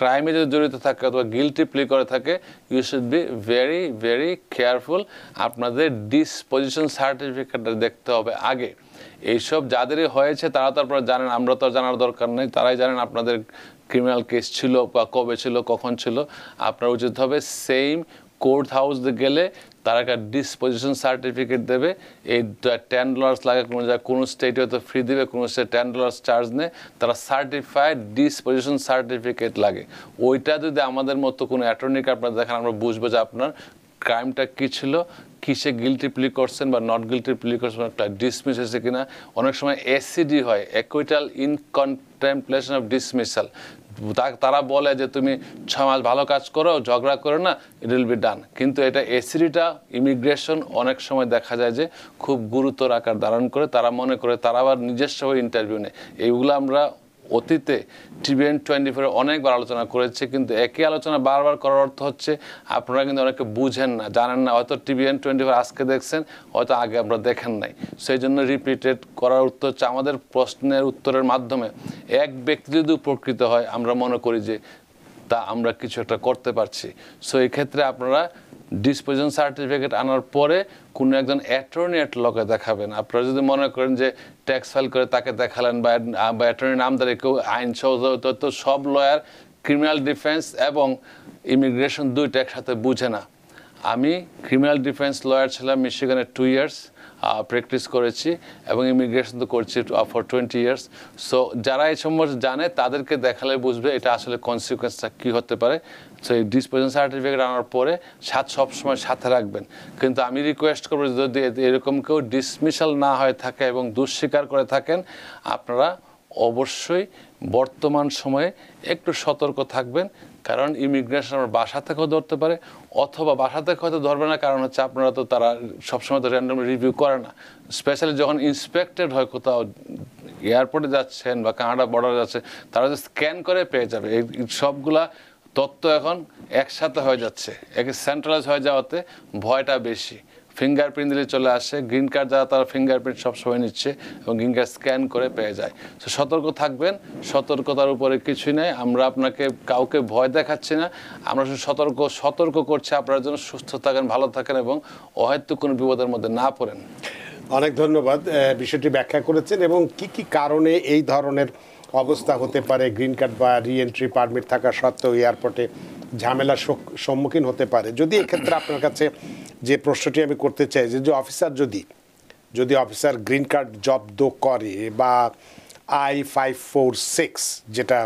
ক্রাইমে যদি জড়িত থাকে অথবা গিলটি প্লি করে থাকে, you should be very very careful. আপনাদের ডিসপোজিশন সার্টিফিকেটটা দেখতে হবে আগে। এইসব যাদেরই হয়েছে তারা তো আপনারা জানেন, আমরা তো জানার দরকার নেই, তারাই জানেন আপনাদের ক্রিমিনাল কেস ছিল বা কবে ছিল, কখন ছিল। আপনার উচিত হবে সেম কোর্ট হাউস গেলে তারা একটা ডিসপোজিশন সার্টিফিকেট দেবে। এই $10 লাগে, কোনো জায়গায় কোনো স্টেটে হয়তো ফ্রি দেবে, কোনো স্টেট $10 চার্জ নেয়। তারা সার্টিফাইড ডিসপোজিশন সার্টিফিকেট লাগে। ওইটা যদি আমাদের মতো কোনো অ্যাটর্নিকে আপনারা দেখেন, আমরা বুঝবো যে আপনার ক্রাইমটা কী ছিল, কিসে গিলটি প্লি করছেন বা নট গিলটি প্লি করছেন, একটা ডিসমিস হয়েছে কিনা। অনেক সময় এসিডি হয়, acquittal in contemplation of dismissal. তারা বলে যে তুমি 6 মাস ভালো কাজ করো, ঝগড়া করো না, ইট উইল বি ডান। কিন্তু এটা এসিডিটা ইমিগ্রেশন অনেক সময় দেখা যায় যে খুব গুরুতর আকার ধারণ করে। তারা মনে করে তারা আবার নিজস্ব ইন্টারভিউ নেয়। এইগুলো আমরা অতীতে TVN 24 অনেকবার আলোচনা করেছে, কিন্তু একই আলোচনা বারবার করার অর্থ হচ্ছে আপনারা কিন্তু অনেকে বুঝেন না, জানেন না। হয়তো TVN 24 আজকে দেখছেন, হয়তো আগে আমরা দেখেন নাই। সেই জন্য রিপিটেড করার উত্তর হচ্ছে আমাদের প্রশ্নের উত্তরের মাধ্যমে এক ব্যক্তি যদি উপকৃত হয়, আমরা মনে করি যে তা আমরা কিছু একটা করতে পারছি। সো এই ক্ষেত্রে আপনারা ডিসপোজিশন সার্টিফিকেট আনার পরে কোনো একজন অ্যাটর্নি এট লকে দেখাবেন। আপনারা যদি মনে করেন যে ট্যাক্স ফাইল করে তাকে দেখালেন বা অ্যাটর্নি নামদারি কেউ আইন সহযোগিতা, তো সব লয়ার ক্রিমিনাল ডিফেন্স এবং ইমিগ্রেশন দুইটা একসাথে বুঝে না। আমি ক্রিমিনাল ডিফেন্স লয়ার ছিলাম মিশিগানে 2 ইয়ার্স, প্র্যাকটিস করেছি, এবং ইমিগ্রেশন তো করছি ফর 20 ইয়ার্স। সো যারা এই সম্বন্ধে জানে তাদেরকে দেখালে বুঝবে এটা আসলে কনসিকুয়েন্সটা কী হতে পারে। সো এই ডিসপোজিশন সার্টিফিকেট আনার পরে সবসময় সাথে রাখবেন। কিন্তু আমি রিকোয়েস্ট করবো যদি এরকম কেউ ডিসমিসাল না হয়ে থাকে এবং দুঃস্বীকার করে থাকেন, আপনারা অবশ্যই বর্তমান সময়ে একটু সতর্ক থাকবেন। কারণ ইমিগ্রেশন আমার বাসা থেকেও ধরতে পারে, অথবা বাসা থেকে হয়তো ধরবে না, কারণ হচ্ছে আপনারা তো তারা সবসময় তো র্যান্ডম রিভিউ করে না। স্পেশালি যখন ইন্সপেক্টেড হয়, কোথাও এয়ারপোর্টে যাচ্ছেন বা কানাডা বর্ডারে যাচ্ছে, তারা যে স্ক্যান করে পেয়ে যাবে। এই সবগুলা তথ্য এখন একসাথে হয়ে যাচ্ছে, একে সেন্ট্রালাইজ হয়ে যাওয়াতে ভয়টা বেশি। ফিঙ্গারপ্রিন্ট দিলে চলে আসে, গ্রিন কার্ড যারা তারা ফিঙ্গারপ্রিন্ট সবসময় নিচ্ছে এবং গ্রিন কার্ড স্ক্যান করে পেয়ে যায়। তো সতর্ক থাকবেন, সতর্কতার উপরে কিছুই নেই। আমরা আপনাকে কাউকে ভয় দেখাচ্ছি না, আমরা শুধু সতর্ক করছি আপনার জন্য সুস্থ থাকেন, ভালো থাকেন এবং অহেতুক কোনো বিপদের মধ্যে না পড়েন। অনেক ধন্যবাদ, বিষয়টি ব্যাখ্যা করেছেন এবং কি কি কারণে এই ধরনের অবস্থা হতে পারে, গ্রিন কার্ড বা রিএন্ট্রি পারমিট থাকা সত্ত্বেও এয়ারপোর্টে ঝামেলার সম্মুখীন হতে পারে। যদি এক্ষেত্রে আপনার কাছে যে প্রশ্নটি আমি করতে চাই, যে অফিসার যদি অফিসার গ্রিন কার্ড জব্দ করে বা I-546 যেটা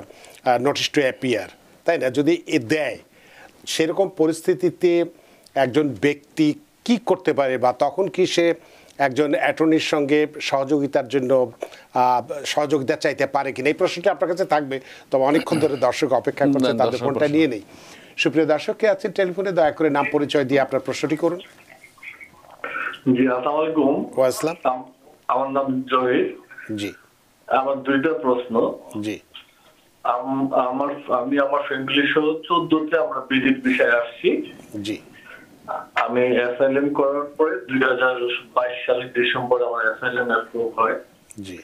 নোটিশ টু অ্যাপিয়ার, তাই না, যদি দেয়, সেরকম পরিস্থিতিতে একজন ব্যক্তি কি করতে পারে, বা তখন কি সে একজন অ্যাটর্নির সঙ্গে সহযোগিতার জন্য সহযোগিতা চাইতে পারে কিনা? এই প্রশ্নটি আপনার কাছে থাকবে, তবে অনেকক্ষণ ধরে দর্শক অপেক্ষা করছে, তাদের ফোনটা নিয়ে নেই। সুপ্রিয় দর্শক কে আছেন টেলিফোনে, দয়া করে নাম পরিচয় দিয়ে আপনার প্রশ্নটি করুন। জি, আসসালামু আলাইকুম। ওয়াসসালাম। আমার নাম জহির। জি, আমার দুইটা প্রশ্ন। জি, আমি আমার ফ্যামিলি সহ 14তে আমরা ভিজিট বিষয়ে আসছি। জি, আমি অ্যাসাইলেম করার পরে 2022 সালের ডিসেম্বরে আমার অ্যাসাইলেম অ্যাপ্রুভ হয়। জি,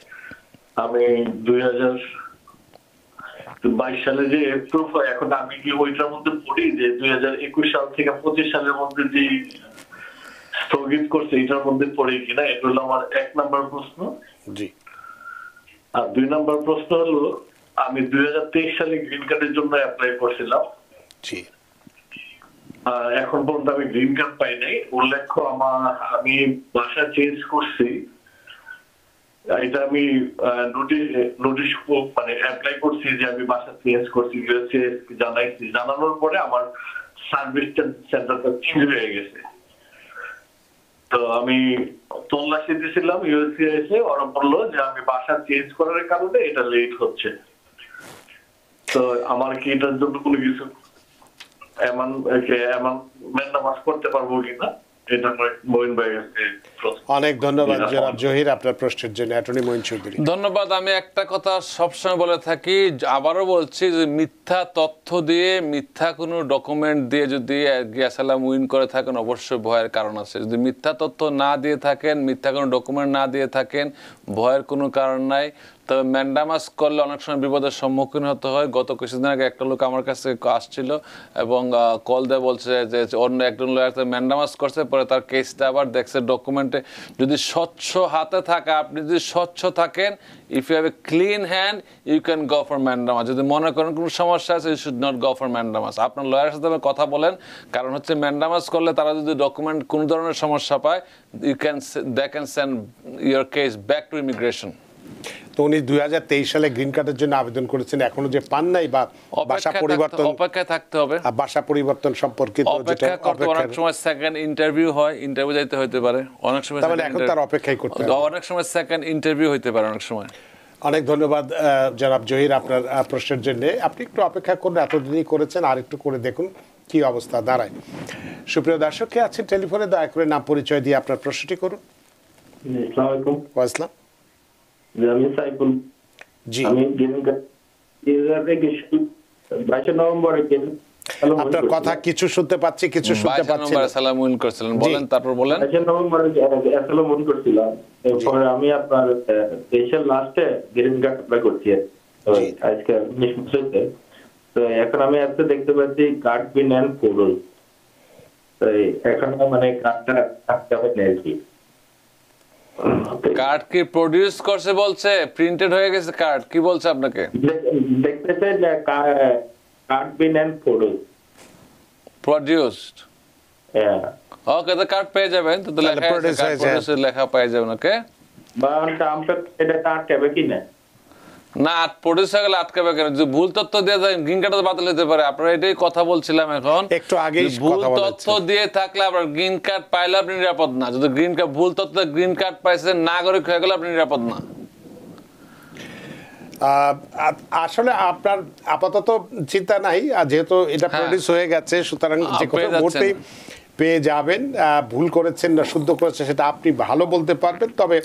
আমি 2022 সালে যে অ্যাপ্রুভ হয়, এখন আমি কি ওইটার মধ্যে পড়ি যে 2021 সাল থেকে 25 সালের মধ্যে যে স্থগিত করছে এটার মধ্যে পড়ি কিনা? এটা হলো আমার 1 নাম্বার প্রশ্ন। জি। আর 2 নাম্বার প্রশ্ন হলো, আমি 2023 সালে গ্রিন কার্ডের জন্য অ্যাপ্লাই করছিলাম। জি। এখন পর্যন্ত আমি গ্রিন কার্ড পাই নাই। উল্লেখ্য আমি বাসা চেঞ্জ করছি, এটা আমি নোটিশ মানে অ্যাপ্লাই করছি যে আমি বাসা চেঞ্জ করছি, ইউএসএ জানাইছি। জানানোর পরে আমার সার্ভিস সেন্টারটা চেঞ্জ হয়ে গেছে। তো আমি তল্লাশি দিয়েছিলাম ইউএসএ এসে, ওরা বললো যে আমি বাসা চেঞ্জ করার কারণে এটা লেট হচ্ছে। তো আমার কি এটার জন্য কোনো কিছু করতে পারবো কিনা? এটা মঈন ভাই কাছে প্রশ্ন। অনেক ধন্যবাদ জনাব জহির আপনার প্রশ্নের জন্য। অ্যাটর্নি মঈন চৌধুরী। ধন্যবাদ। আমি একটা কথা সবসময় বলে থাকি, আবারও বলছি, যে মিথ্যা তথ্য দিয়ে, মিথ্যা কোনো ডকুমেন্ট দিয়ে যদি অ্যাসাইলাম উইন করে থাকেন, অবশ্যই ভয়ের কারণ আছে। যদি মিথ্যা তথ্য না দিয়ে থাকেন, মিথ্যা কোনো ডকুমেন্ট না দিয়ে থাকেন, ভয়ের কোনো কারণ নাই। তবে ম্যান্ডামাস করলে অনেক সময় বিপদের সম্মুখীন হতে হয়। গত কিছুদিন আগে একটা লোক আমার কাছে আসছিল এবং কল দিয়ে বলছে যে অন্য একজন লয়ার ম্যান্ডামাস করছে, পরে তার কেসটা আবার দেখছে ডকুমেন্টে। যদি স্বচ্ছ হাতে থাকে, আপনি যদি স্বচ্ছ থাকেন, if you have a clean hand, you can go for mandamus. যদি মনে করেন কোনো সমস্যা আছে, you should not go for mandamus. আপনার লয়ারের সাথে কথা বলেন, কারণ হচ্ছে ম্যান্ডামাস করলে তারা যদি ডকুমেন্ট কোনো ধরনের সমস্যা পায়, they can send your case back to immigration. তো উনি 2023 সালে গ্রিন কার্ডের জন্য আবেদন করেছেন, এখনো যে পান নাই বা ভাষা পরিবর্তন, অপেক্ষায় থাকতে হবে। ভাষা পরিবর্তন সম্পর্কিত অপেক্ষা করতে, অনেক সময় সেকেন্ড ইন্টারভিউ হয়, ইন্টারভিউ যাইতে হতে পারে অনেক সময়। তাহলে এখন তার অপেক্ষাই করতে হবে। অনেক সময় সেকেন্ড ইন্টারভিউ হতে পারে অনেক সময়। অনেক ধন্যবাদ জনাব জহির আপনার প্রশ্নের জন্য। আপনি একটু অপেক্ষা করুন, এতদিনই করেছেন, আর একটু করে দেখুন কি অবস্থা দাঁড়ায়। সুপ্রিয় দর্শক, কে আছেন টেলিফোনে, দয়া করে নাম পরিচয় দিয়ে আপনার প্রশ্নটি করুন। আসসালামু আলাইকুম। ওয়াসলাম। আমি সাইফুল। জি, আমি নভেম্বরে আপনার কথা কিছু শুনতে পাচ্ছি, কিছু শুনতে পাচ্ছি না। সালাম উইন করেছিলেন, বলেন, তারপর বলেন। নভেম্বরে অ্যাসাইলাম মন করছিলাম। এরপরে আমি আপনার দেশের লাস্টে গ্রিন কার্ড অ্যাপ্লাই করছি আজকে 19 মাস হয়েছে। তো এখন আমি আজকে দেখতে পাচ্ছি কার্ড বিন অ্যান্ড পোর্টাল। তো এখন মানে কার্ডটা থাকতে হবে না আর কি। কার্ড কি প্রডিউস করছে বলছে, প্রিন্টেড হয়ে গেছে কার্ড, কি বলছে আপনাকে? দেখতেছে যে card been and photo produced. হ্যাঁ, ওকে, তো কার্ড পেয়ে যাবেন, তো লেখা আছে কার্ড প্রডিউসের লেখা পেয়ে যাবেন। ওকে, বা আমরা এটা আটকাবে কি না? না, প্রডিউস হয়ে গেলে আটকাবে কেন? যদি ভুল তথ্য দিয়ে যায়, গ্রিন কার্ড বাতিল হতে পারে। আপনারা এটাই কথা বলছিলাম এখন, একটু আগেই ভুল তথ্য দিয়ে থাকলে আপনার গ্রিন কার্ড পাইলে আপনি নিরাপদ না। যদি গ্রিন কার্ড ভুল তথ্য গ্রিন কার্ড পাইছেন, নাগরিক হয়ে গেলে আপনি নিরাপদ না। আসলে আপনার আপাতত চিন্তা নাই, যেহেতু এটা প্রডিউস হয়ে গেছে, সুতরাং যে কোনো মুহূর্তেই পেয়ে যাবেন। ভুল করেছেন না শুদ্ধ করেছেন সেটা আপনি ভালো বলতে পারবেন, তবে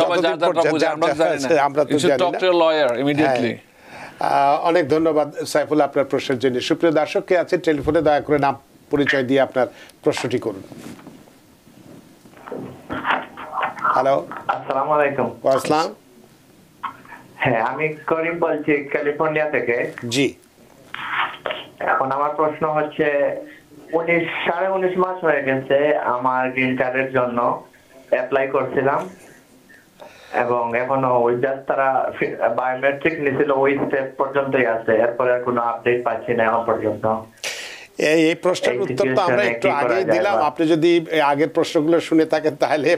আমরা তো জানি না। অনেক ধন্যবাদ সাইফুল আপনার প্রশ্নের জন্য। সুপ্রিয় দর্শক, কে আছে টেলিফোনে, দয়া করে নাম পরিচয় দিয়ে আপনার প্রশ্নটি করুন। হ্যালো, আসসালামু আলাইকুম। আসসালাম। হ্যাঁ, আমি করিম বলছি ক্যালিফোর্নিয়া থেকে। জি, এখন আমার প্রশ্ন হচ্ছে, 19 মাস হয়ে গেছে আমার গ্রিন কার্ডের জন্য অ্যাপ্লাই করছিলাম, এবং এখনো ওই জাস্ট তারা বায়োমেট্রিক নিছিল, ওই স্টেপ পর্যন্তই আছে। এরপরে আর কোনো আপডেট পাচ্ছি না এখন পর্যন্ত। এই প্রশ্নের উত্তর তো আমরা একটু আগেই দিলাম। আপনি যদি আগের প্রশ্নগুলো শুনে থাকেন তাহলে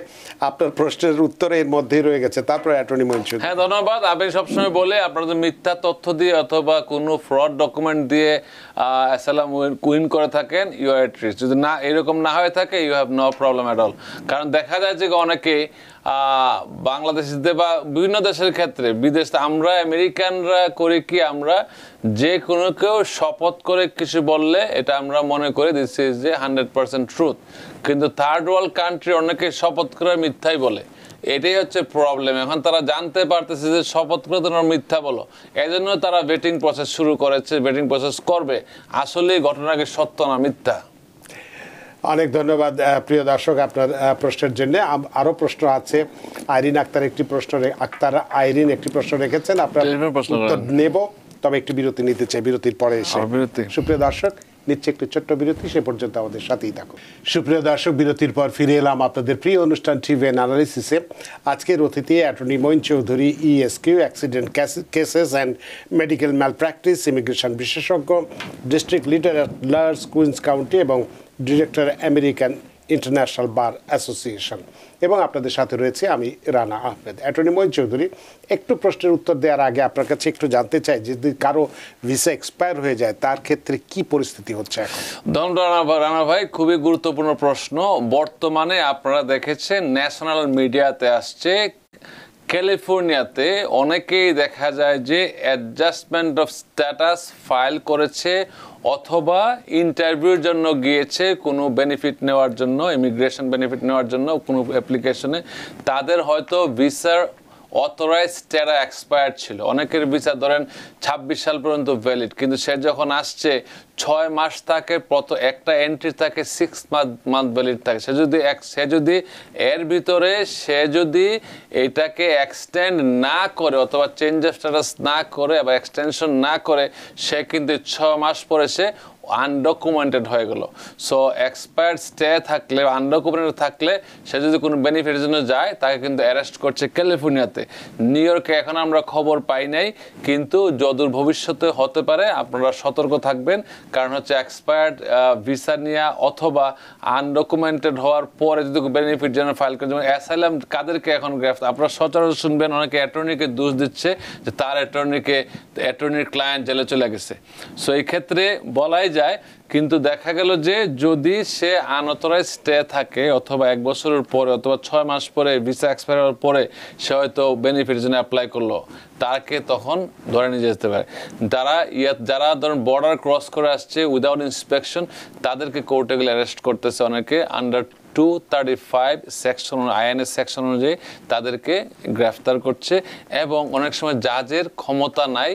আপনার প্রশ্নের উত্তর এর মধ্যেই রয়ে গেছে। তারপর অ্যাটর্নি মঈন চৌধুরী। হ্যাঁ, ধন্যবাদ। আমি সবসময় বলি, আপনারা যদি মিথ্যা তথ্য দিয়ে অথবা কোনো ফ্রড ডকুমেন্ট দিয়ে অ্যাসাইলাম উইন করে থাকেন, ইউ আর এট রিস্ক। যদি না এরকম না হয়ে থাকে, you have no problem at all. কারণ দেখা যায় যে অনেকে বাংলাদেশিদের বা বিভিন্ন দেশের ক্ষেত্রে, বিদেশ, আমরা আমেরিকানরা করি কি, আমরা যে কোনো কেউ শপথ করে কিছু বললে এটা আমরা মনে করি দিস ইজ যে 100% ট্রুথ। কিন্তু থার্ড ওয়ার্ল্ড কান্ট্রি অনেকে শপথ করে মিথ্যাই বলে। এটাই হচ্ছে প্রবলেম। এখন তারা জানতে পারতেছে যে শপথ করে তোমরা মিথ্যা বলো, এই জন্য তারা ভেটিং প্রসেস শুরু করেছে, ভেটিং প্রসেস করবে। আসলে ঘটনাকে সত্য না, মিথ্যা। অনেক ধন্যবাদ প্রিয় দর্শক আপনার প্রশ্নের জন্য। আরো প্রশ্ন আছে। আইরিন আক্তার একটি প্রশ্ন, আইরিন একটি প্রশ্ন রেখেছেন, আপনার উত্তর নেব, তবে একটি বিরতি নিতে চাই, বিরতির পরে এসে। সুপ্রিয় দর্শক, নিচ্ছে একটি ছোট্ট বিরতি, সে পর্যন্ত আমাদের সাথেই থাকুন। সুপ্রিয় দর্শক, বিরতির পর ফিরে এলাম আপনাদের প্রিয় অনুষ্ঠান টিভি অ্যানালিসিসে। আজকের অতিথি attorney Moin Chowdhury, ESQ, accident cases and medical malpractice, immigration বিশেষজ্ঞ, district leader at large, Queens County এবং director American International Bar Association. এবং আপনাদের সাথে রয়েছে আমি রানা আহমেদ। অ্যাটর্নি মঈন চৌধুরী, একটু প্রশ্নের উত্তর দেওয়ার আগে আপনার কাছে একটু জানতে চাই, যদি কারো ভিসা এক্সপায়ার হয়ে যায় তার ক্ষেত্রে কি পরিস্থিতি হচ্ছে এখন? রানা ভাই, খুবই গুরুত্বপূর্ণ প্রশ্ন। বর্তমানে আপনারা দেখেছেন ন্যাশনাল মিডিয়াতে আসছে, ক্যালিফোর্নিয়াতে অনেকেই দেখা যায় যে অ্যাডজাস্টমেন্ট অফ স্ট্যাটাস ফাইল করেছে অথবা ইন্টারভিউর জন্য গিয়েছে কোনো বেনিফিট নেওয়ার জন্য, ইমিগ্রেশন বেনিফিট নেওয়ার জন্য কোনো অ্যাপ্লিকেশনে, তাদের হয়তো ভিসার অথরাইজ স্ট্যাটাস এক্সপায়ার্ড ছিল। অনেকের ভিসা ধরেন 26 সাল পর্যন্ত ভ্যালিড, কিন্তু সে যখন আসছে 6 মাস থাকে, একটা এন্ট্রি থাকে 6 মান্থ ভ্যালিড থাকে। সে যদি এর ভিতরে এটাকে এক্সটেন্ড না করে অথবা চেঞ্জ অফ স্ট্যাটাস না করে বা এক্সটেনশন না করে, সে কিন্তু 6 মাস পরে সে আনডকুমেন্টেড হয়ে গেল। সো এক্সপায়ার্ড স্টে থাকলে, আনডকুমেন্টেড থাকলে সে যদি কোনো বেনিফিটের জন্য যায়, তাকে কিন্তু অ্যারেস্ট করছে ক্যালিফোর্নিয়াতে। নিউ ইয়র্কে এখন আমরা খবর পাই নাই, কিন্তু যদূর ভবিষ্যতে হতে পারে, আপনারা সতর্ক থাকবেন। কারণ হচ্ছে এক্সপায়ার্ড ভিসা নিয়ে অথবা আনডকুমেন্টেড হওয়ার পরে যদি বেনিফিট জন্য ফাইল করে, যেমন অ্যাসাইলাম কাদেরকে এখন গ্রেফতার, আপনারা সচরাচর শুনবেন অনেকে অ্যাটর্নিকে দোষ দিচ্ছে যে তার অ্যাটর্নির ক্লায়েন্ট জেলে চলে গেছে। সো এই ক্ষেত্রে বলাই যায়, কিন্তু দেখা গেল যে যদি সে আনঅথরাইজ স্টে থাকে অথবা 1 বছরের পরে অথবা 6 মাস পরে ভিসা এক্সপায়ার হওয়ার পরে সে হয়তো বেনিফিটের জন্য অ্যাপ্লাই করলো, তাকে তখন ধরে নিয়ে যেতে পারে। যারা ধরুন বর্ডার ক্রস করে আসছে উইদাউট ইন্সপেকশন, তাদেরকে কোর্টে গেলে অ্যারেস্ট করতেছে অনেকে আন্ডার 235 সেকশন, আইএনএস সেকশন অনুযায়ী তাদেরকে গ্রেফতার করছে। এবং অনেক সময় জাজের ক্ষমতা নাই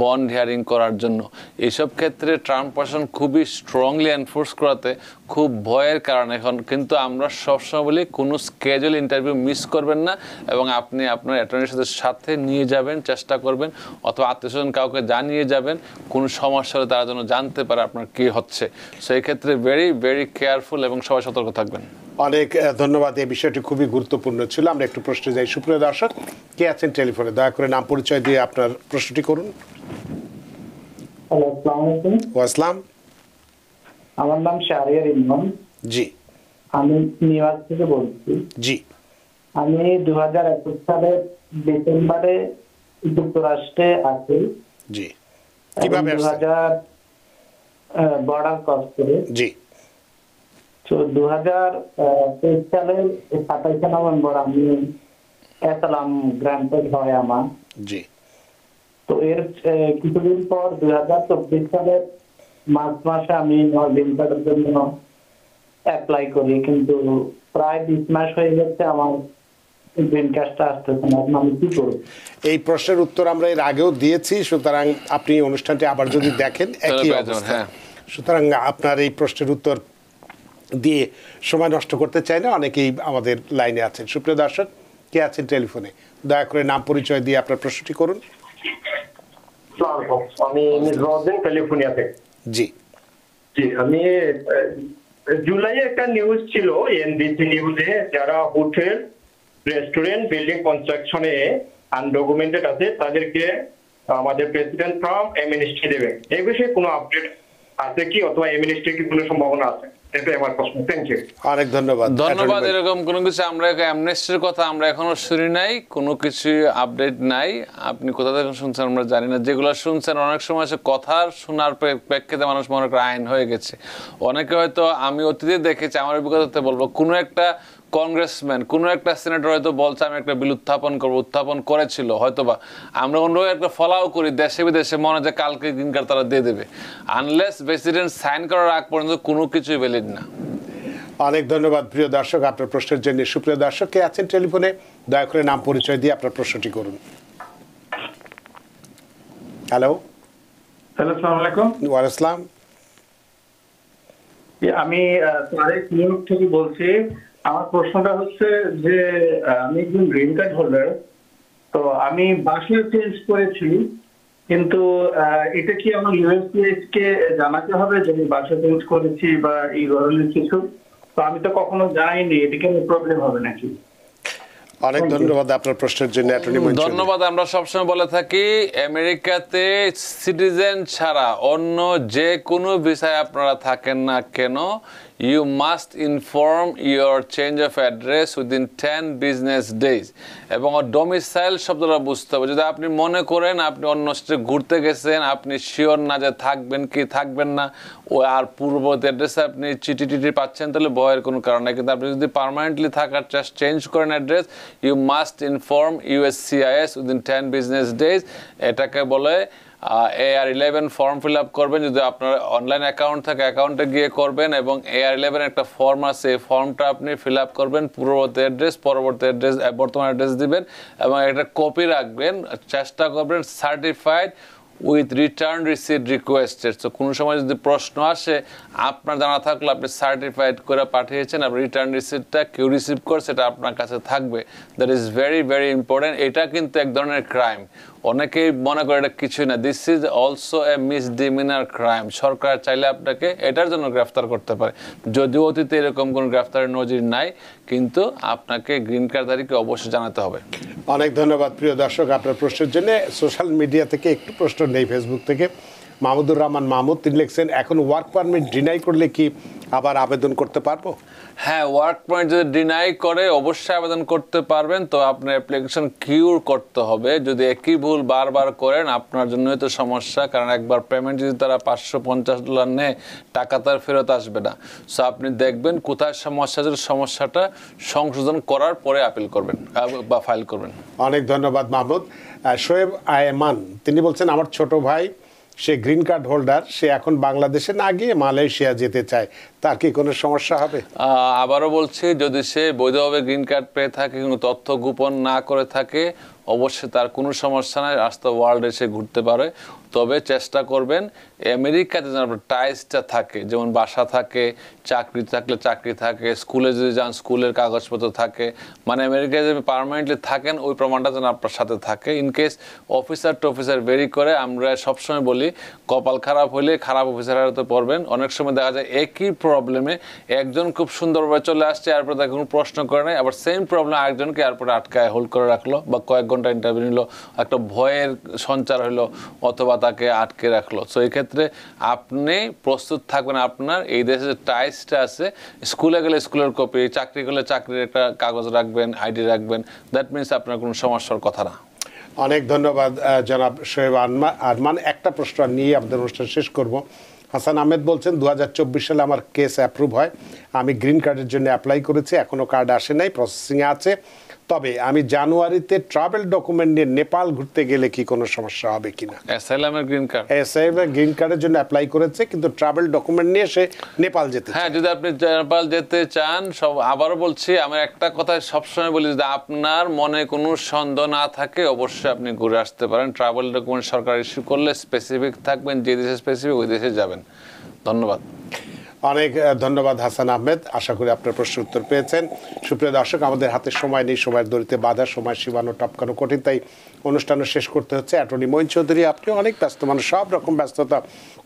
বন্ড হিয়ারিং করার জন্য। এইসব ক্ষেত্রে ট্রাম্প প্রশাসন খুবই স্ট্রংলি এনফোর্স করাতে খুব ভয়ের কারণ এখন। কিন্তু আমরা সবসময় বলি কোনো স্কেজুয়াল ইন্টারভিউ মিস করবেন না, এবং আপনি আপনার অ্যাটর্নির সাথে নিয়ে যাবেন, চেষ্টা করবেন, অথবা আত্মীয়স্বজন কাউকে জানিয়ে যাবেন, কোনো সমস্যা হলে তারা যেন জানতে পারে আপনার কী হচ্ছে। সো এই ক্ষেত্রে ভেরি ভেরি কেয়ারফুল এবং সবাই সতর্ক থাকবেন। অনেক ধন্যবাদ। এই বিষয়টি খুবই গুরুত্বপূর্ণ ছিল। আমরা একটু প্রশ্নে যাই। সুপ্রিয় দর্শক, কে আছেন টেলিফোনে? দয়া করে নাম পরিচয় দিয়ে আপনার প্রশ্নটি করুন। হ্যালো, আসসালামু আলাইকুম। ওয়াসলাম। আমার নাম শাহরিয়ার ইমরান। জি। আমি নিউ ইয়র্ক থেকে বলছি। জি। আমি 2021 সালের ডিসেম্বরে যুক্তরাষ্ট্রে আছি। জি। কিভাবে আসছেন? 2000 বর্ডার ক্রস করে। জি। তো 2023 সালের 27 নভেম্বর আমি অ্যাসাইলাম গ্রান্টেড হয় আমার। জি। তো এর কিছুদিন পর 2024 সালের মার্চ মাসে আমি গ্রিন কার্ডের জন্য অ্যাপ্লাই করি, কিন্তু প্রায় 20 মাস হয়ে গেছে আমার গ্রিন কার্ডটা আসতেছে না। আমি কি করব? এই প্রশ্নের উত্তর আমরা এর আগেও দিয়েছি, সুতরাং আপনি অনুষ্ঠানটি আবার যদি দেখেন একই অবস্থা। সুতরাং আপনার এই প্রশ্নের উত্তর দিয়ে সময় নষ্ট করতে চাই না। অনেকেই আমাদের লাইনে আছেন। সুপ্রিয় দর্শক, কে আছেন টেলিফোনে? দয়া করে নাম পরিচয় দিয়ে আপনার প্রশ্নটি করুন। আমি মিজবাউদ্দিন, ক্যালিফোর্নিয়া থেকে। জি। জি, আমি জুলাইয়ে একটা নিউজ ছিল এনবিসি নিউজে, যারা হোটেল, রেস্টুরেন্ট, বিল্ডিং কনস্ট্রাকশনে আনডকুমেন্টেড আছে তাদেরকে আমাদের প্রেসিডেন্ট ট্রাম্প অ্যামনেস্টি দেবে। এই বিষয়ে কোনো আপডেট আছে কি, অথবা অ্যামনেস্টির কি কোনো সম্ভাবনা আছে? এটাই আমার প্রশ্ন। Thank you. অনেক ধন্যবাদ। ধন্যবাদ। এরকম কোনো কিছু আমরা অ্যামনেস্টির কথা আমরা এখনো শুনি নাই, কোনো কিছু আপডেট নাই। আপনি কোথা থেকে শুনছেন আমরা জানি না। যেগুলো শুনছেন অনেক সময় কথার শোনার প্রেক্ষিতে মানুষ মনে করে আইন হয়ে গেছে। অনেকে হয়তো, আমি অতীতে দেখেছি, আমার অভিজ্ঞতাতে বলবো, কোনো একটা কংগ্রেসম্যান, কোনো একটা সিনেটর হয়তো বলছে আমি একটা বিল উত্থাপন করবো, উত্থাপন করেছিল হয়তোবা। আমরা অন্য একটা ফলাও করি দেশে বিদেশে, মনে হয় যে কালকে গ্রিন কার্ড তারা দিয়ে দেবে। আনলেস প্রেসিডেন্ট সাইন করার আগ পর্যন্ত কোনো কিছুই ভ্যালিড না। অনেক ধন্যবাদ প্রিয় দর্শক আপনার প্রশ্নের জন্য। সুপ্রিয় দর্শক, কে আছেন টেলিফোনে? দয়া করে নাম পরিচয় দিয়ে আপনার প্রশ্নটি করুন। হ্যালো। হ্যালো, আসসালামু আলাইকুম। ওয়ালাইকুম আসসালাম। আমি তারেক নিউ ইয়র্ক থেকে বলছি। আমার প্রশ্নটা হচ্ছে যে আমি একজন গ্রিন কার্ড হোল্ডার, তো আমি বাসা চেঞ্জ করেছি, কিন্তু এটা কি আমার ইউএসসিএস কে জানাতে হবে যে আমি বাসা চেঞ্জ করেছি বা এই ধরনের কিছু? তো আমি তো কখনো জানাইনি, এটা কি প্রবলেম হবে নাকি? অনেক ধন্যবাদ আপনার প্রশ্নের জন্য। ধন্যবাদ। আমরা সবসময় বলে থাকি আমেরিকাতে সিটিজেন ছাড়া অন্য যে কোনো ভিসায় আপনারা থাকেন না কেন, you must inform your change of address within 10 business days। এবং ডোমিসাইল শব্দটা বুঝতে হবে। যদি আপনি মনে করেন আপনি অন্য স্টেটে ঘুরতে গেছেন, আপনি শিওর না যে থাকবেন কি থাকবেন না, ও আর পূর্ববর্তী অ্যাড্রেসে আপনি চিঠি টিটি পাচ্ছেন, তাহলে ভয়ের কোনো কারণ নেই। কিন্তু আপনি যদি পার্মানেন্টলি থাকার চেঞ্জ করেন address, you must inform USCIS within 10 business days। এটাকে বলে AR11 ফর্ম ফিল আপ করবেন, যদি আপনার অনলাইন অ্যাকাউন্ট থাকে অ্যাকাউন্টে গিয়ে করবেন, এবং AR11 একটা ফর্ম আছে, এই ফর্মটা আপনি ফিল আপ করবেন, পূর্ববর্তী অ্যাড্রেস, পরবর্তী অ্যাড্রেস, বর্তমান অ্যাড্রেস দিবেন এবং একটা কপি রাখবেন। চেষ্টা করবেন certified with return receipt requested. তো কোনো সময় যদি প্রশ্ন আসে, আপনার জানা থাকলে আপনি সার্টিফাইড করে পাঠিয়েছেন, আর রিটার্ন রিসিটটা কেউ রিসিভ করে সেটা আপনার কাছে থাকবে। That is very very important. এটা কিন্তু এক ধরনের ক্রাইম, অনেকেই মনে করে এটা কিছুই না। This is also a misdemeanour crime. সরকার চাইলে আপনাকে এটার জন্য গ্রেফতার করতে পারে, যদিও অতীতে এরকম কোনো গ্রেফতারের নজির নাই, কিন্তু আপনাকে গ্রিন কার্ডধারীকে অবশ্যই জানাতে হবে। অনেক ধন্যবাদ প্রিয় দর্শক আপনার প্রশ্নের জন্য। সোশ্যাল মিডিয়া থেকে একটু প্রশ্ন নেই, ফেসবুক থেকে মাহমুদুর রহমান মাহমুদ, তিনি লিখছেন এখন ওয়ার্ক পারমিট ডিনাই করলে কি আবার আবেদন করতে পারবো? হ্যাঁ, ওয়ার্ক পয়েন্ট যদি ডিনাই করে অবশ্যই আবেদন করতে পারবেন। তো আপনার অ্যাপ্লিকেশন কিউর করতে হবে। যদি একই ভুল বারবার করেন আপনার জন্যই তো সমস্যা, কারণ একবার পেমেন্ট যদি তারা $550 নেয়, টাকা তার ফেরত আসবে না। সো আপনি দেখবেন কোথায় সমস্যা আছে, সমস্যাটা সংশোধন করার পরে আপিল করবেন বা ফাইল করবেন। অনেক ধন্যবাদ মাহমুদ। শোয়েব আয়মান তিনি বলছেন আমার ছোট ভাই, সে গ্রিন কার্ড হোল্ডার, সে এখন বাংলাদেশে না গিয়ে মালয়েশিয়া যেতে চায়, তার কি কোনো সমস্যা হবে? আবারও বলছি, যদি সে বৈধভাবে গ্রিন কার্ড পেয়ে থাকে কিন্তু তথ্য গোপন না করে থাকে, অবশ্যই তার কোনো সমস্যা নাই, আস্তে ওয়ার্ল্ডে সে ঘুরতে পারে। তবে চেষ্টা করবেন আমেরিকাতে যেন আপনার টাইসটা থাকে, যেমন বাসা থাকে, চাকরি থাকলে চাকরি থাকে, স্কুলে যদি যান স্কুলের কাগজপত্র থাকে, মানে আমেরিকায় যদি পার্মানেন্টলি থাকেন ওই প্রমাণটা যেন আপনার সাথে থাকে। In case officer to officer verify করে, আমরা সবসময় বলি কপাল খারাপ হলে খারাপ অফিসার হারাতে পারবেন। অনেক সময় দেখা যায় একই প্রবলেমে একজন খুব সুন্দরভাবে চলে আসছে, এয়ারপোর্টে তাকে কোনো প্রশ্ন করে নাই, আবার সেম প্রবলেম আরেকজনকে এয়ারপোর্টে আটকায় হোল্ড করে রাখলো, বা কয়েক ঘন্টা ইন্টারভিউ নিল, একটা ভয়ের সঞ্চার হলো, অথবা তাকে আটকে রাখলো। সো এই ক্ষেত্রে আপনি প্রস্তুত থাকবেন, আপনার এই দেশে যে টাইসটা আছে, স্কুলে গেলে স্কুলের কপি, চাকরি করলে চাকরির একটা কাগজ রাখবেন, আইডি রাখবেন। দ্যাট মিনস আপনার কোনো সমস্যার কথা না। অনেক ধন্যবাদ জনাব শোয়েব আরমান। একটা প্রশ্ন নিয়ে আমাদের অনুষ্ঠান শেষ করব। হাসান আহমেদ বলছেন 2024 সালে আমার কেস অ্যাপ্রুভ হয়, আমি গ্রিন কার্ডের জন্য অ্যাপ্লাই করেছি, এখনও কার্ড আসে নাই, প্রসেসিংয়ে আছে। তবে আমি জানুয়ারিতে ট্রাভেল ডকুমেন্ট নিয়ে নেপাল ঘুরতে গেলে কি কোনো সমস্যা হবে কিনা? অ্যাসাইলামের গ্রিন কার্ড, অ্যাসাইলামের গ্রিন কার্ডের জন্য অ্যাপ্লাই করেছে, কিন্তু ট্রাভেল ডকুমেন্ট নিয়ে সে নেপাল যেতে চায়। হ্যাঁ, যদি আপনি নেপাল যেতে চান, আবারও বলছি, আমি একটা কথা সবসময় বলি, যদি আপনার মনে কোনো সন্দেহ না থাকে অবশ্যই আপনি ঘুরে আসতে পারেন। ট্রাভেল ডকুমেন্ট সরকার ইস্যু করলে স্পেসিফিক থাকবেন, যে দেশে স্পেসিফিক ওই দেশে যাবেন। ধন্যবাদ। অনেক ধন্যবাদ হাসান আহমেদ, আশা করি আপনার প্রশ্নের উত্তর পেয়েছেন। সুপ্রিয় দর্শক, আমাদের হাতে সময় নেই, সময়ের দড়িতে বাধা, সময় সীমানো টপকানো কঠিন, তাই অনুষ্ঠানও শেষ করতে হচ্ছে। অ্যাটর্নি মঈন চৌধুরী, আপনিও অনেক ব্যস্ত মানুষ, সব রকম ব্যস্ততা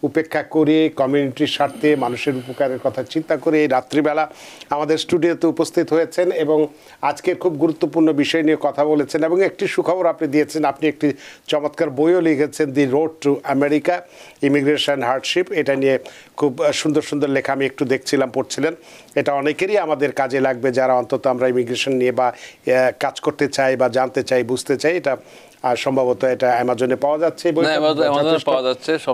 উপেক্ষা করে কমিউনিটির স্বার্থে মানুষের উপকারের কথা চিন্তা করে এই রাত্রিবেলা আমাদের স্টুডিওতে উপস্থিত হয়েছেন এবং আজকের খুব গুরুত্বপূর্ণ বিষয় নিয়ে কথা বলেছেন এবং একটি সুখবর আপনি দিয়েছেন। আপনি একটি চমৎকার বইও লিখেছেন, দি road to America, immigration hardship. এটা নিয়ে খুব সুন্দর সুন্দর লেখা আমি একটু দেখছিলাম, পড়ছিলেন। এটা অনেকেরই আমাদের কাজে লাগবে, যারা অন্তত আমরা ইমিগ্রেশন নিয়ে বা কাজ করতে চাই বা জানতে চাই, বুঝতে চাই। এটা আর সম্ভবত এটা অ্যামাজনে পাওয়া যাচ্ছে,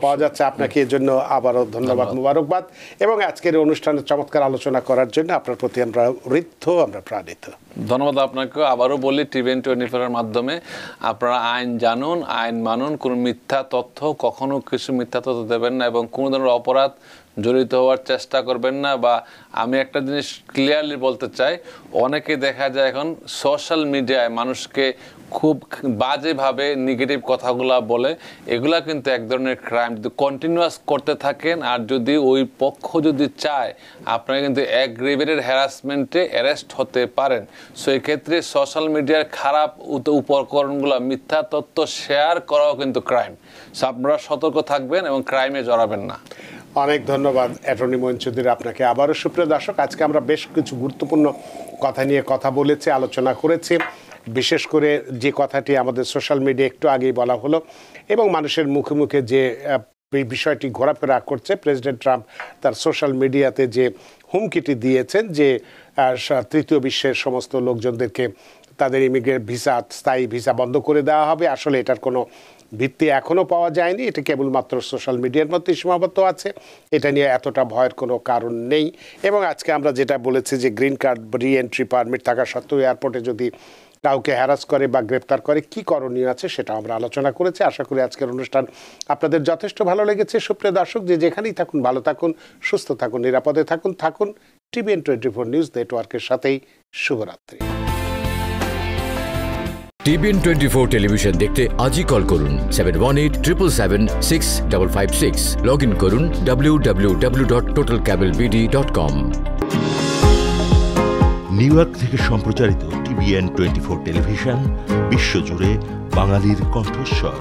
পাওয়া যাচ্ছে। আপনাকে এর জন্য আবারও ধন্যবাদ, মুবারকবাদ। এবং আজকের অনুষ্ঠানে চমৎকার আলোচনা করার জন্য আপনার প্রতি আমরা ঋদ্ধ, আমরা প্রাণিত। ধন্যবাদ আপনাকে। আবারও বলি, TVN 24 এর মাধ্যমে আপনারা আইন জানুন, আইন মানুন, কোনো মিথ্যা তথ্য, কখনো কিছু মিথ্যা তথ্য দেবেন না এবং কোনো ধরনের অপরাধ জড়িত হওয়ার চেষ্টা করবেন না। বা আমি একটা জিনিস ক্লিয়ারলি বলতে চাই, অনেকে দেখা যায় এখন সোশ্যাল মিডিয়ায় মানুষকে খুব বাজেভাবে নেগেটিভ কথাগুলা বলে, এগুলা কিন্তু এক ধরনের ক্রাইম। যদি কন্টিনিউয়াস করতে থাকেন আর যদি ওই পক্ষ যদি চায়, আপনারা কিন্তু অ্যাগ্রিভেটেড হ্যারাসমেন্টে অ্যারেস্ট হতে পারেন। সো এক্ষেত্রে সোশ্যাল মিডিয়ার খারাপ উপকরণগুলো, মিথ্যা তথ্য শেয়ার করাও কিন্তু ক্রাইম। সো আপনারা সতর্ক থাকবেন এবং ক্রাইমে জড়াবেন না। অনেক ধন্যবাদ অ্যাটর্নি মঈন চৌধুরী আপনাকে। আবারও সুপ্রিয় দর্শক, আজকে আমরা বেশ কিছু গুরুত্বপূর্ণ কথা নিয়ে কথা বলেছি, আলোচনা করেছি। বিশেষ করে যে কথাটি আমাদের সোশ্যাল মিডিয়া একটু আগেই বলা হলো এবং মানুষের মুখে মুখে যে বিষয়টি ঘোরাফেরা করছে, প্রেসিডেন্ট ট্রাম্প তার সোশ্যাল মিডিয়াতে যে হুমকিটি দিয়েছেন যে তৃতীয় বিশ্বের সমস্ত লোকজনদেরকে তাদের ইমিগ্রেট ভিসা, স্থায়ী ভিসা বন্ধ করে দেওয়া হবে। আসলে এটার কোনো ভিত্তি এখনও পাওয়া যায়নি, এটা কেবলমাত্র সোশ্যাল মিডিয়ার মধ্যে সীমাবদ্ধ আছে। এটা নিয়ে এতটা ভয়ের কোনো কারণ নেই। এবং আজকে আমরা যেটা বলেছি যে গ্রিন কার্ড রি এন্ট্রি পারমিট থাকা সত্ত্বেও এয়ারপোর্টে যদি কাউকে হ্যারাস করে বা গ্রেপ্তার করে কি করণীয় আছে সেটা আমরা আলোচনা করেছি। আশা করি আজকের অনুষ্ঠান আপনাদের যথেষ্ট ভালো লেগেছে। সুপ্রিয় দর্শক, যে যেখানেই থাকুন ভালো থাকুন, সুস্থ থাকুন, নিরাপদে থাকুন টিভিএন 24 নিউজ নেটওয়ার্কের সাথেই। শুভরাত্রি। টিভিএন 24 টেলিভিশন দেখতে আজই কল করুন 7187776556। লগ ইন করুন www.totalcablebd.com। নিউ ইয়র্ক থেকে সম্প্রচারিত টিভিএন 24 টেলিভিশন বিশ্বজুড়ে বাঙালির কণ্ঠস্বর।